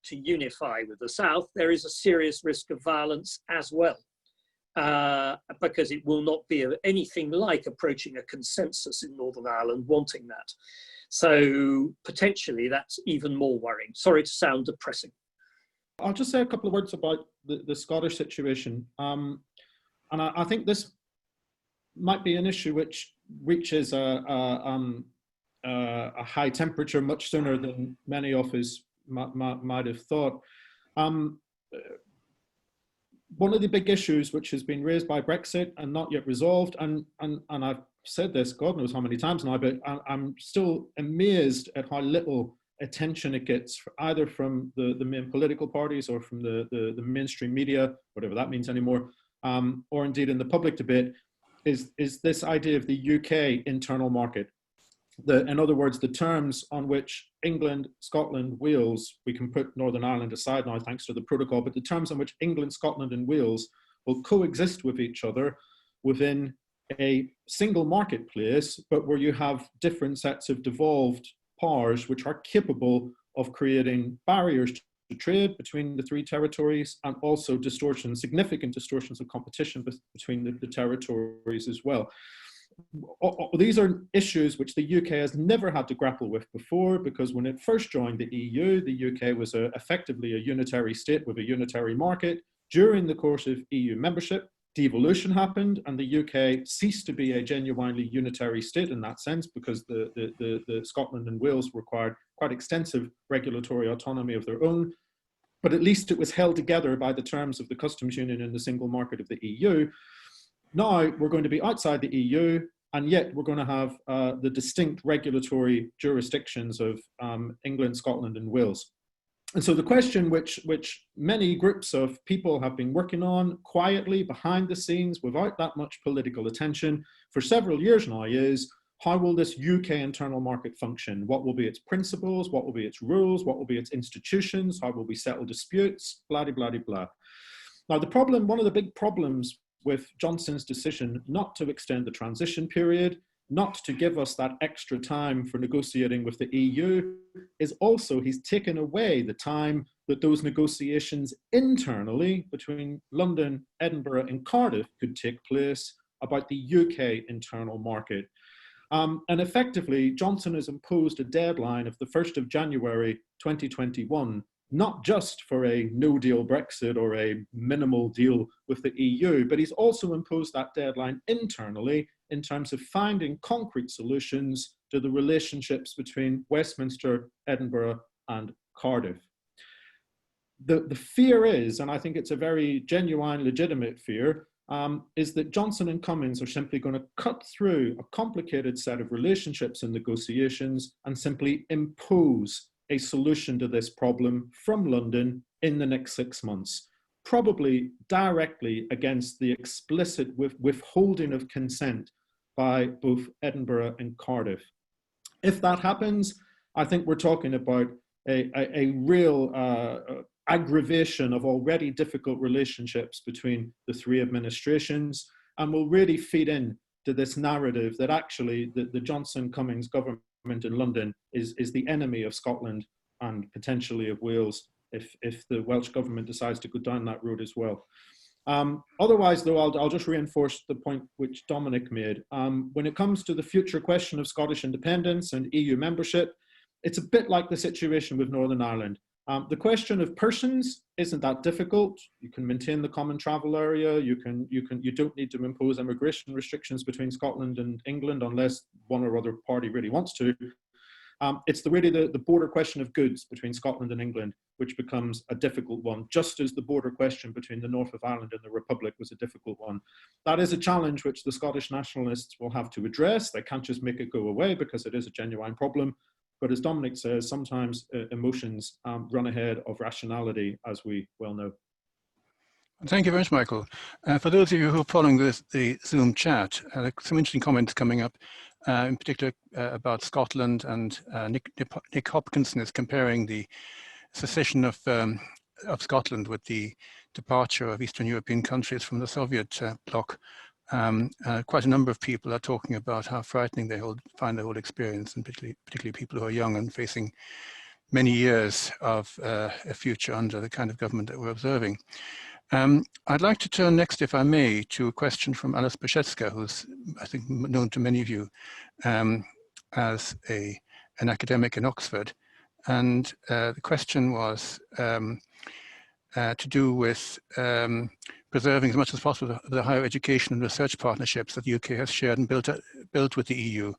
Speaker 4: to unify with the South, there is a serious risk of violence as well. Because it will not be anything like approaching a consensus in Northern Ireland wanting that. So potentially that's even more worrying. Sorry to sound depressing.
Speaker 5: I'll just say a couple of words about the Scottish situation. And I think this might be an issue which reaches a high temperature much sooner than many of us might have thought. One of the big issues which has been raised by Brexit and not yet resolved, and I've said this God knows how many times now, but I'm still amazed at how little attention it gets, either from the main political parties or from the mainstream media, whatever that means anymore, or indeed in the public debate, is this idea of the UK internal market. In other words, the terms on which England, Scotland, Wales, we can put Northern Ireland aside now thanks to the protocol, but the terms on which England, Scotland and Wales will coexist with each other within a single marketplace, but where you have different sets of devolved powers which are capable of creating barriers to trade between the three territories, and also distortions, significant distortions of competition between the territories as well. These are issues which the UK has never had to grapple with before, because when it first joined the EU was effectively a unitary state with a unitary market. During the course of EU membership, devolution happened and the UK ceased to be a genuinely unitary state in that sense, because the Scotland and Wales required quite extensive regulatory autonomy of their own. But at least it was held together by the terms of the customs union and the single market of the EU. Now we're going to be outside the EU, and yet we're going to have the distinct regulatory jurisdictions of England, Scotland and Wales. And so the question which many groups of people have been working on quietly behind the scenes without that much political attention for several years now is, how will this UK internal market function? What will be its principles? What will be its rules? What will be its institutions? How will we settle disputes? Blah, blah, blah, blah. Now, the problem, one of the big problems with Johnson's decision not to extend the transition period, not to give us that extra time for negotiating with the EU, is also he's taken away the time that those negotiations internally between London, Edinburgh and Cardiff could take place about the UK internal market. And effectively, Johnson has imposed a deadline of the 1st of January 2021, not just for a no-deal Brexit or a minimal deal with the EU, but he's also imposed that deadline internally in terms of finding concrete solutions to the relationships between Westminster, Edinburgh, and Cardiff. The fear is, and I think it's a very genuine, legitimate fear, is that Johnson and Cummings are simply going to cut through a complicated set of relationships and negotiations and simply impose a solution to this problem from London in the next 6 months, probably directly against the explicit withholding of consent by both Edinburgh and Cardiff. If that happens, I think we're talking about a real aggravation of already difficult relationships between the three administrations, and will really feed in to this narrative that actually the Johnson-Cummings government in London is the enemy of Scotland and potentially of Wales if the Welsh government decides to go down that road as well. Otherwise, though, I'll just reinforce the point which Dominic made. When it comes to the future question of Scottish independence and EU membership, it's a bit like the situation with Northern Ireland. The question of persons isn't that difficult. You can maintain the common travel area. You don't need to impose immigration restrictions between Scotland and England unless one or other party really wants to. It's really the border question of goods between Scotland and England, which becomes a difficult one, just as the border question between the North of Ireland and the Republic was a difficult one. That is a challenge which the Scottish nationalists will have to address. They can't just make it go away because it is a genuine problem. But as Dominic says, sometimes emotions run ahead of rationality, as we well know.
Speaker 3: Thank you very much, Michael. For those of you who are following the Zoom chat, some interesting comments coming up, in particular about Scotland, and Nick Hopkinson is comparing the secession of Scotland with the departure of Eastern European countries from the Soviet bloc. Quite a number of people are talking about how frightening they find the whole experience, and particularly people who are young and facing many years of a future under the kind of government that we're observing. I'd like to turn next, if I may, to a question from Alice Brzezka, who's, I think, known to many of you as an academic in Oxford. And the question was to do with preserving as much as possible the higher education and research partnerships that the UK has shared and built with the EU,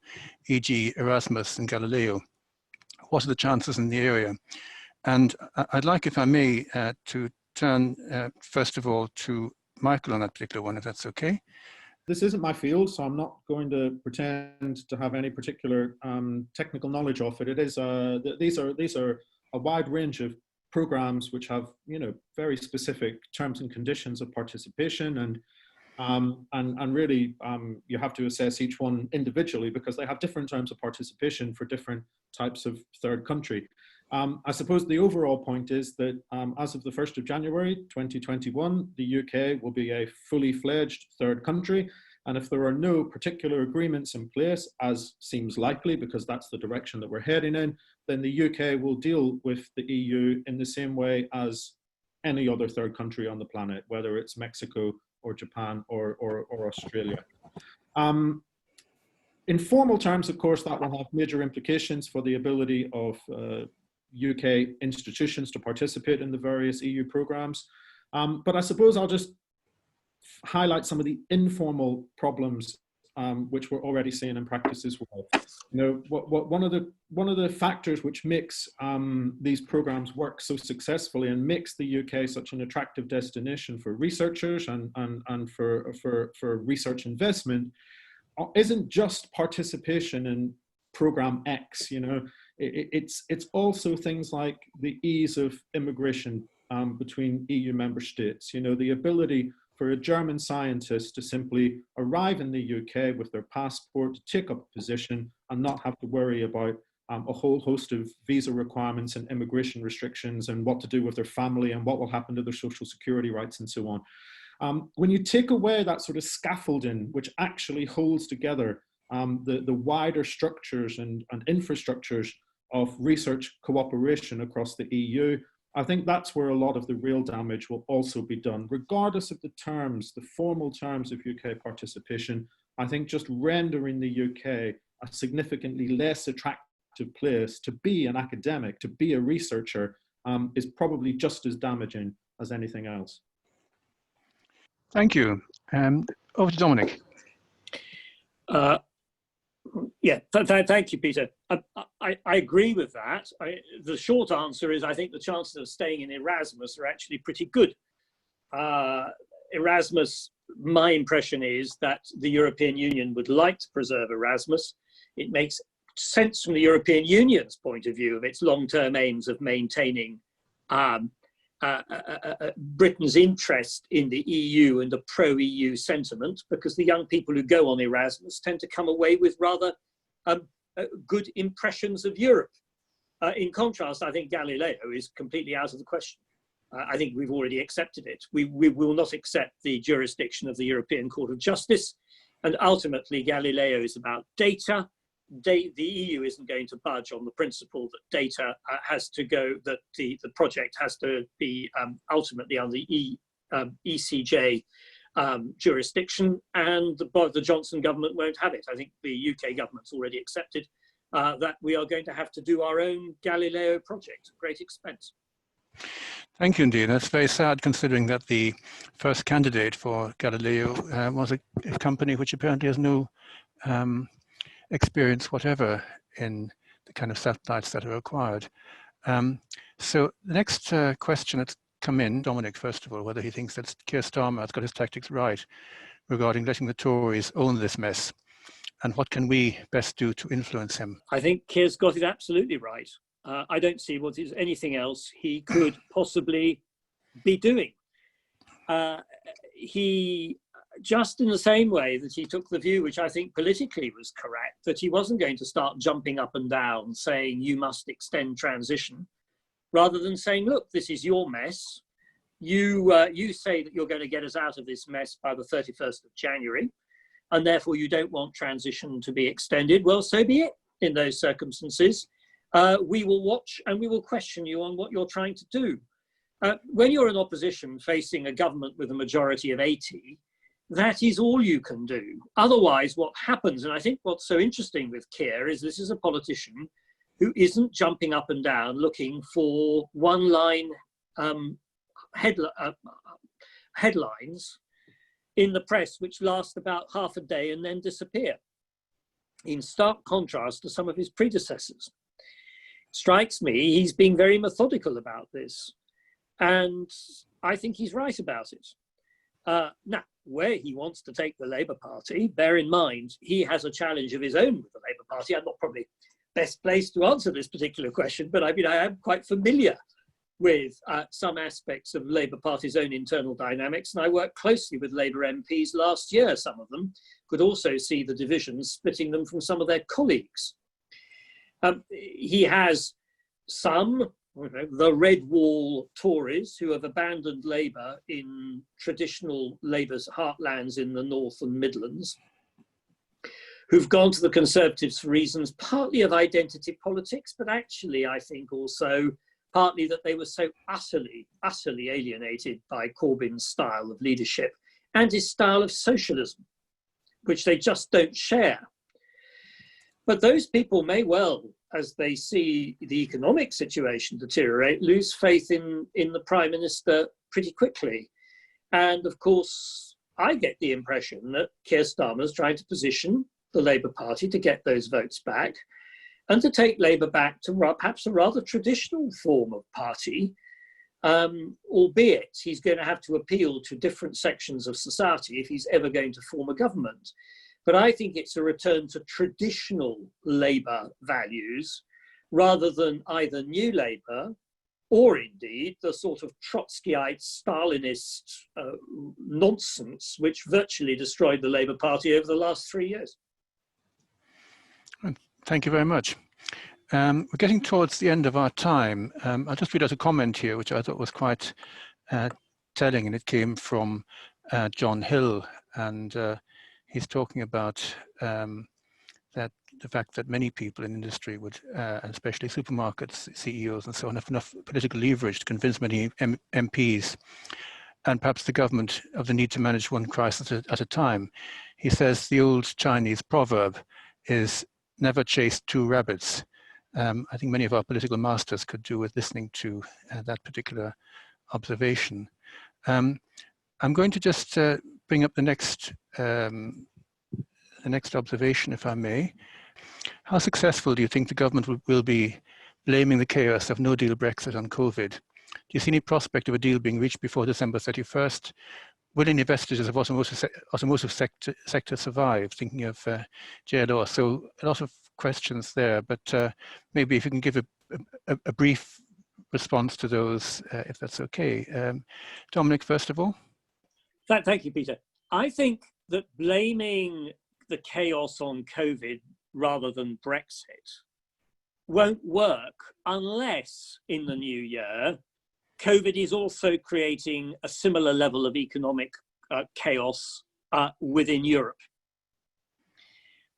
Speaker 3: e.g. Erasmus and Galileo. What are the chances in the area? And I'd like, if I may, to turn first of all to Michael on that particular one, if that's okay.
Speaker 5: This isn't my field, so I'm not going to pretend to have any particular technical knowledge of it. It is these are a wide range of programs which have, you know, very specific terms and conditions of participation, and really you have to assess each one individually because they have different terms of participation for different types of third country. I suppose the overall point is that as of the 1st of January 2021, the UK will be a fully fledged third country. And if there are no particular agreements in place, as seems likely because that's the direction that we're heading in, then the UK will deal with the EU in the same way as any other third country on the planet, whether it's Mexico or Japan or Australia. In formal terms, of course, that will have major implications for the ability of UK institutions to participate in the various EU programs. But I suppose I'll just highlight some of the informal problems which we're already seeing in practice as well. You know, one of the factors which makes these programs work so successfully and makes the UK such an attractive destination for researchers and for research investment isn't just participation in program X. You know, It's also things like the ease of immigration between EU member states. You know, the ability for a German scientist to simply arrive in the UK with their passport, take up a position and not have to worry about a whole host of visa requirements and immigration restrictions and what to do with their family and what will happen to their social security rights and so on. When you take away that sort of scaffolding, which actually holds together the wider structures and infrastructures of research cooperation across the EU, I think that's where a lot of the real damage will also be done, regardless of the terms, the formal terms of UK participation. I think just rendering the UK a significantly less attractive place to be an academic, to be a researcher, is probably just as damaging as anything else.
Speaker 3: Thank you. Over to Dominic.
Speaker 4: Yeah, thank you, Peter. I agree with that. The short answer is I think the chances of staying in Erasmus are actually pretty good. Erasmus, my impression is that the European Union would like to preserve Erasmus. It makes sense from the European Union's point of view of its long-term aims of maintaining Britain's interest in the EU and the pro-EU sentiment, because the young people who go on Erasmus tend to come away with rather good impressions of Europe. In contrast, I think Galileo is completely out of the question. I think we've already accepted it. We will not accept the jurisdiction of the European Court of Justice, and ultimately Galileo is about data. The EU isn't going to budge on the principle that data has to go, that the project has to be ultimately under ECJ jurisdiction, and the Johnson government won't have it. I think the UK government's already accepted that we are going to have to do our own Galileo project at great expense.
Speaker 3: Thank you indeed. That's very sad, considering that the first candidate for Galileo was a company which apparently has no experience whatever in the kind of satellites that are required. So the next question that's come in, Dominic, first of all, whether he thinks that Keir Starmer has got his tactics right regarding letting the Tories own this mess, and what can we best do to influence him?
Speaker 4: I think Keir's got it absolutely right. I don't see what is anything else he could possibly be doing. He, just in the same way that he took the view, which I think politically was correct, that he wasn't going to start jumping up and down saying you must extend transition, rather than saying, look, this is your mess. You say that you're going to get us out of this mess by the 31st of January, and therefore you don't want transition to be extended. Well, so be it in those circumstances. We will watch and we will question you on what you're trying to do. When you're in opposition facing a government with a majority of 80, that is all you can do. Otherwise, what happens, and I think what's so interesting with Keir is this is a politician who isn't jumping up and down looking for one-line headlines in the press which last about half a day and then disappear, in stark contrast to some of his predecessors. Strikes me he's being very methodical about this, and I think he's right about it. Now, where he wants to take the Labour Party, bear in mind, he has a challenge of his own with the Labour Party. I'm not probably best placed to answer this particular question, but I mean, I am quite familiar with some aspects of Labour Party's own internal dynamics, and I worked closely with Labour MPs last year. Some of them could also see the divisions splitting them from some of their colleagues. He has some, the Red Wall Tories who have abandoned Labour in traditional Labour's heartlands in the North and Midlands, who've gone to the Conservatives for reasons partly of identity politics, but actually I think also partly that they were so utterly alienated by Corbyn's style of leadership and his style of socialism, which they just don't share. But those people may well, as they see the economic situation deteriorate, lose faith in the Prime Minister pretty quickly. And of course, I get the impression that Keir Starmer is trying to position the Labour Party to get those votes back and to take Labour back to perhaps a rather traditional form of party, albeit he's going to have to appeal to different sections of society if he's ever going to form a government. But I think it's a return to traditional Labour values rather than either New Labour or indeed the sort of Trotskyite, Stalinist nonsense which virtually destroyed the Labour Party over the last 3 years.
Speaker 3: Thank you very much. We're getting towards the end of our time. I'll just read out a comment here, which I thought was quite telling, and it came from John Hill, and he's talking about that the fact that many people in industry would, and especially supermarkets, CEOs and so on, have enough political leverage to convince many MPs and perhaps the government of the need to manage one crisis at a time. He says the old Chinese proverb is never chase two rabbits. I think many of our political masters could do with listening to that particular observation. I'm going to just bring up the next observation, if I may. How successful do you think the government will be blaming the chaos of no-deal Brexit on COVID? Do you see any prospect of a deal being reached before December 31st? Will any vestiges of automotive sector survive? Thinking of JLR. So a lot of questions there, but maybe if you can give a brief response to those, if that's okay. Dominic, first of all.
Speaker 4: Thank you, Peter. I think that blaming the chaos on COVID rather than Brexit won't work unless in the new year COVID is also creating a similar level of economic chaos within Europe.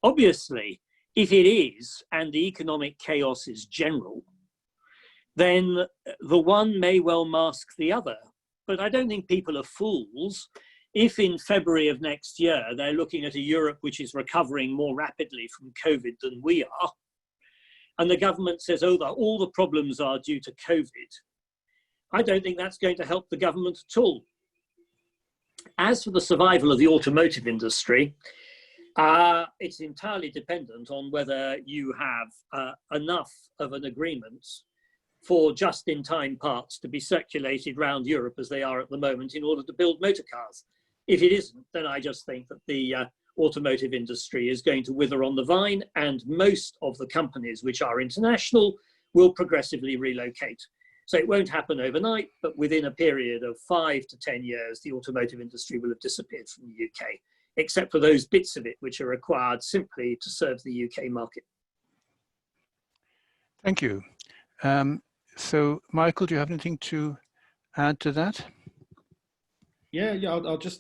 Speaker 4: Obviously, if it is, and the economic chaos is general, then the one may well mask the other. But I don't think people are fools if in February of next year they're looking at a Europe which is recovering more rapidly from COVID than we are, and the government says, oh, all the problems are due to COVID. I don't think that's going to help the government at all. As for the survival of the automotive industry, it's entirely dependent on whether you have enough of an agreement for just-in-time parts to be circulated around Europe as they are at the moment in order to build motor cars. If it isn't, then I just think that the automotive industry is going to wither on the vine, and most of the companies which are international will progressively relocate. So it won't happen overnight, but within a period of 5 to 10 years, the automotive industry will have disappeared from the UK, except for those bits of it which are required simply to serve the UK market.
Speaker 3: Thank you. So, Michael, do you have anything to add to that?
Speaker 5: Yeah. I'll just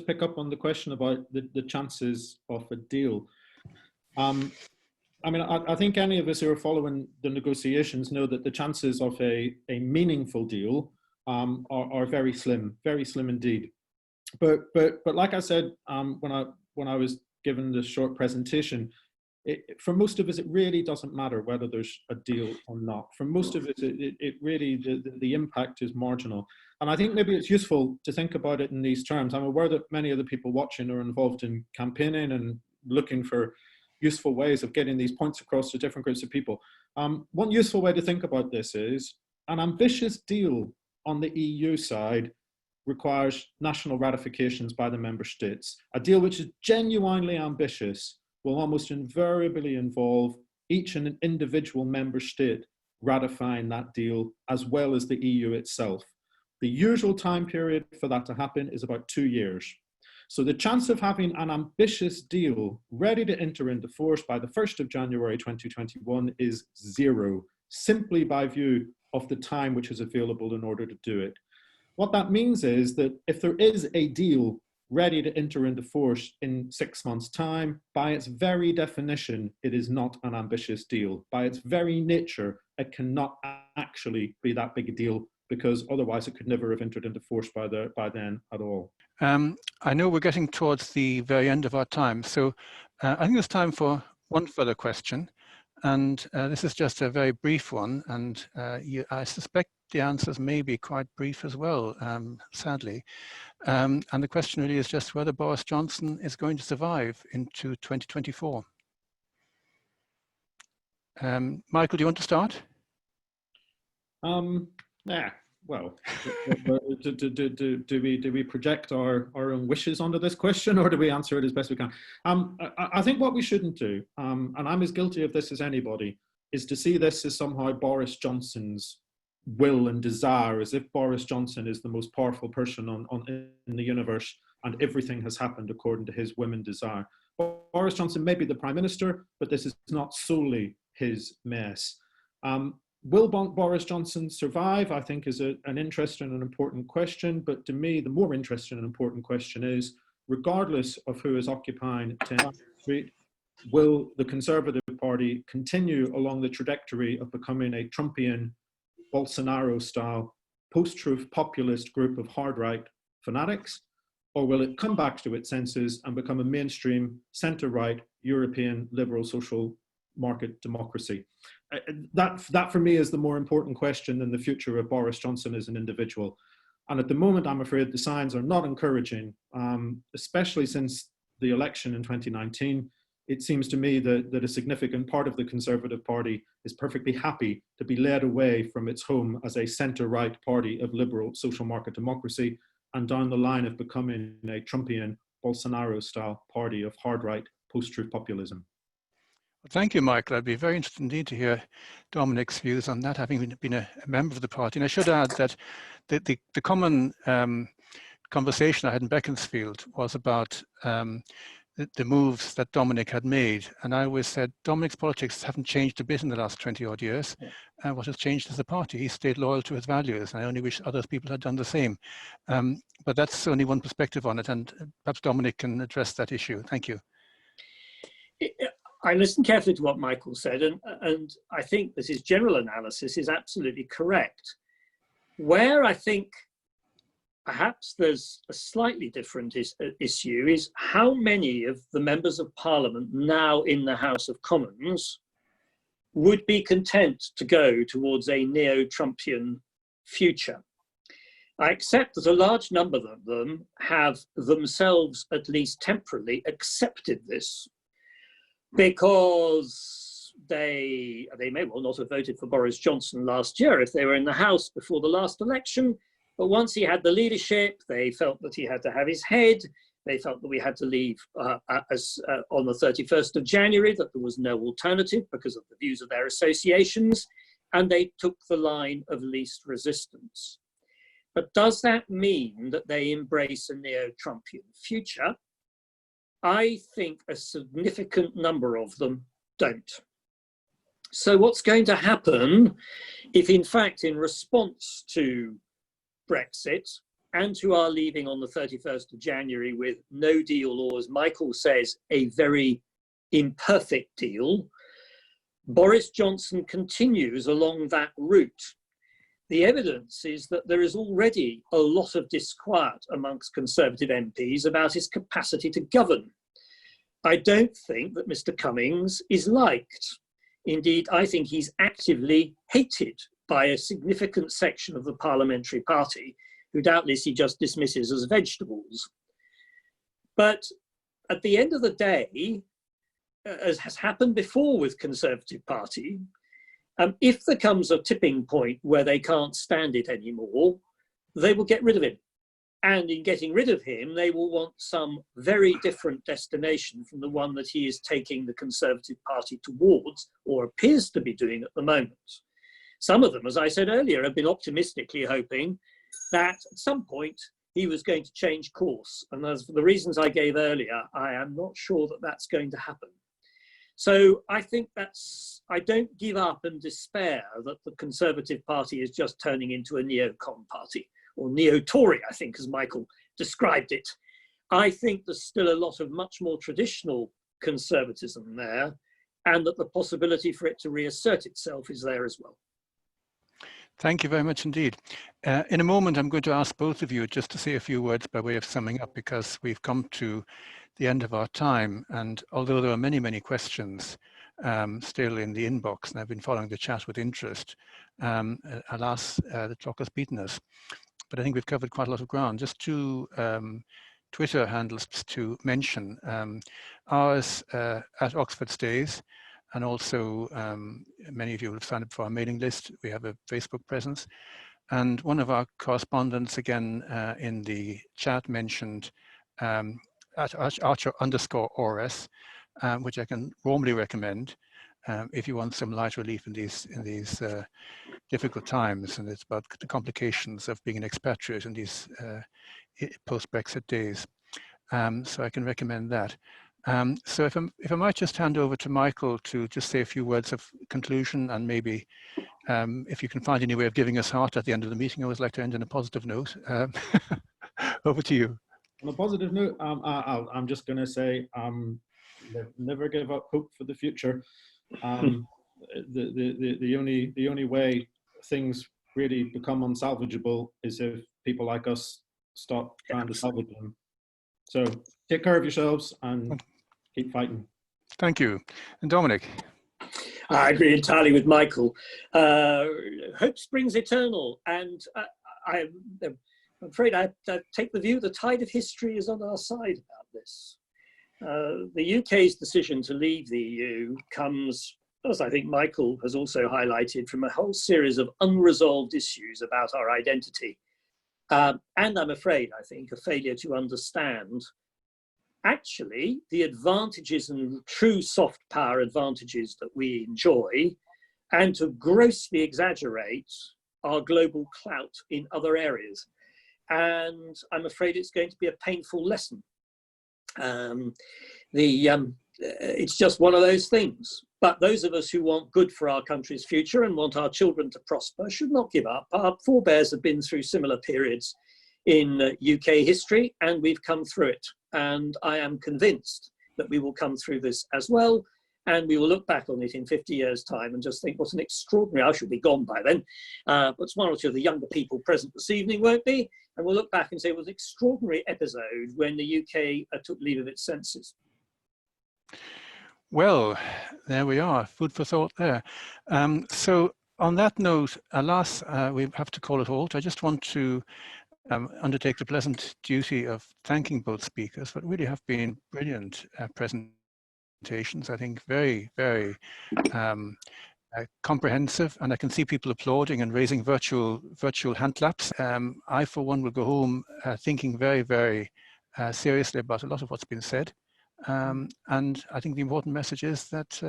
Speaker 5: pick up on the question about the chances of a deal. I mean, I think any of us who are following the negotiations know that the chances of a meaningful deal are very slim indeed. But like I said when I was given the short presentation, for most of us, it really doesn't matter whether there's a deal or not. For most of us, it really, the impact is marginal. And I think maybe it's useful to think about it in these terms. I'm aware that many of the people watching are involved in campaigning and looking for useful ways of getting these points across to different groups of people. One useful way to think about this is an ambitious deal on the EU side requires national ratifications by the member states. A deal which is genuinely ambitious will almost invariably involve each and an individual member state ratifying that deal, as well as the EU itself. The usual time period for that to happen is about 2 years. So the chance of having an ambitious deal ready to enter into force by the 1st of January 2021 is 0, simply by view of the time which is available in order to do it. What that means is that if there is a deal ready to enter into force in 6 months' time, by its very definition, it is not an ambitious deal. By its very nature, it cannot actually be that big a deal, because otherwise it could never have entered into force by then at all.
Speaker 3: I know we're getting towards the very end of our time, so I think it's time for one further question, and this is just a very brief one, and I suspect the answers may be quite brief as well, sadly. And the question really is just whether Boris Johnson is going to survive into 2024. Michael, do you want to start?
Speaker 5: Yeah. Well, do we project our own wishes onto this question, or do we answer it as best we can? I think what we shouldn't do, and I'm as guilty of this as anybody, is to see this as somehow Boris Johnson's will and desire, as if Boris Johnson is the most powerful person in the universe and everything has happened according to his whim and desire. Boris Johnson may be the Prime Minister, but this is not solely his mess. Will Boris Johnson survive, I think, is an interesting and important question. But to me, the more interesting and important question is, regardless of who is occupying 10 Street, will the Conservative Party continue along the trajectory of becoming a Trumpian, Bolsonaro-style, post-truth populist group of hard-right fanatics? Or will it come back to its senses and become a mainstream, centre-right, European, liberal, social market democracy? That for me is the more important question than the future of Boris Johnson as an individual. And at the moment, I'm afraid the signs are not encouraging, especially since the election in 2019. It seems to me that a significant part of the Conservative Party is perfectly happy to be led away from its home as a centre-right party of liberal social market democracy and down the line of becoming a Trumpian, Bolsonaro-style party of hard-right post-truth populism.
Speaker 3: Thank you, Michael. I'd be very interested indeed to hear Dominic's views on that, having been a member of the party. And I should add that the common conversation I had in Beaconsfield was about the moves that Dominic had made. And I always said, Dominic's politics haven't changed a bit in the last 20 odd years. What has changed is the party. He stayed loyal to his values. And I only wish other people had done the same. But that's only one perspective on it. And perhaps Dominic can address that issue. Thank you.
Speaker 4: I listened carefully to what Michael said, and I think that his general analysis is absolutely correct. Where I think perhaps there's a slightly different issue is how many of the members of Parliament now in the House of Commons would be content to go towards a neo-Trumpian future. I accept that a large number of them have themselves, at least temporarily, accepted this, because they may well not have voted for Boris Johnson last year if they were in the House before the last election, but once he had the leadership, they felt that he had to have his head, they felt that we had to leave on the 31st of January, that there was no alternative because of the views of their associations, and they took the line of least resistance. But does that mean that they embrace a neo-Trumpian future? I think a significant number of them don't. So what's going to happen if, in fact, in response to Brexit and to our leaving on the 31st of January with no deal, or as Michael says, a very imperfect deal, Boris Johnson continues along that route? The evidence is that there is already a lot of disquiet amongst Conservative MPs about his capacity to govern. I don't think that Mr. Cummings is liked. Indeed, I think he's actively hated by a significant section of the parliamentary party, who doubtless he just dismisses as vegetables. But at the end of the day, as has happened before with Conservative Party, if there comes a tipping point where they can't stand it anymore, they will get rid of him. And in getting rid of him, they will want some very different destination from the one that he is taking the Conservative Party towards, or appears to be doing at the moment. Some of them, as I said earlier, have been optimistically hoping that at some point he was going to change course. And as for the reasons I gave earlier, I am not sure that that's going to happen. So I think I don't give up and despair that the Conservative Party is just turning into a neocon party, or neo-Tory, I think, as Michael described it. I think there's still a lot of much more traditional conservatism there, and that the possibility for it to reassert itself is there as well.
Speaker 3: Thank you very much indeed. In a moment, I'm going to ask both of you just to say a few words by way of summing up, because we've come to the end of our time. And although there are many, many questions still in the inbox, and I've been following the chat with interest, alas, the clock has beaten us. But I think we've covered quite a lot of ground. Just two Twitter handles to mention. Ours at Oxford Stays, and also many of you have signed up for our mailing list. We have a Facebook presence. And one of our correspondents, again, in the chat mentioned at Archer_ORS, which I can warmly recommend. if you want some light relief in these difficult times, and it's about the complications of being an expatriate in these post-Brexit days. So I can recommend that. So if I might just hand over to Michael to just say a few words of conclusion, and maybe if you can find any way of giving us heart at the end of the meeting. I always like to end on a positive note. Over to you.
Speaker 5: On a positive note, I'm just going to say, never give up hope for the future. The only way things really become unsalvageable is if people like us stop trying to salvage them. So take care of yourselves and keep fighting. Thank you. And Dominic?
Speaker 4: I agree entirely with Michael. Hope springs eternal, and I'm afraid I take the view the tide of history is on our side about this. The UK's decision to leave the EU comes, as I think Michael has also highlighted, from a whole series of unresolved issues about our identity. And I'm afraid, I think, a failure to understand actually the advantages and true soft power advantages that we enjoy, and to grossly exaggerate our global clout in other areas. And I'm afraid it's going to be a painful lesson. It's just one of those things. But those of us who want good for our country's future and want our children to prosper should not give up. Our forebears have been through similar periods in UK history, and we've come through it. And I am convinced that we will come through this as well. And we will look back on it in 50 years' time and just think, what an extraordinary, I should be gone by then. But one or two of the younger people present this evening won't be. And we'll look back and say it was an extraordinary episode when the UK took leave of its senses.
Speaker 3: Well, there we are, food for thought there. So on that note, alas, we have to call it halt. I just want to undertake the pleasant duty of thanking both speakers, but really have been brilliant presentations. I think very, very comprehensive, and I can see people applauding and raising virtual hand claps. I, for one, will go home thinking very, very seriously about a lot of what's been said. And I think the important message is that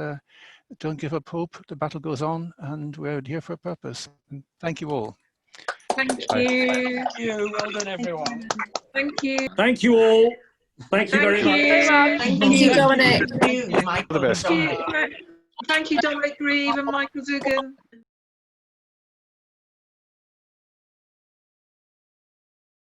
Speaker 3: don't give up hope. The battle goes on, and we're here for a purpose. And thank you all.
Speaker 8: Thank you. Thank you. Well done, everyone. Thank you.
Speaker 4: Thank you all. Thank you very much.
Speaker 8: Thank you,
Speaker 7: Dominic.
Speaker 3: All the best.
Speaker 8: Thank you, Dominic Grieve and Michael Dougan.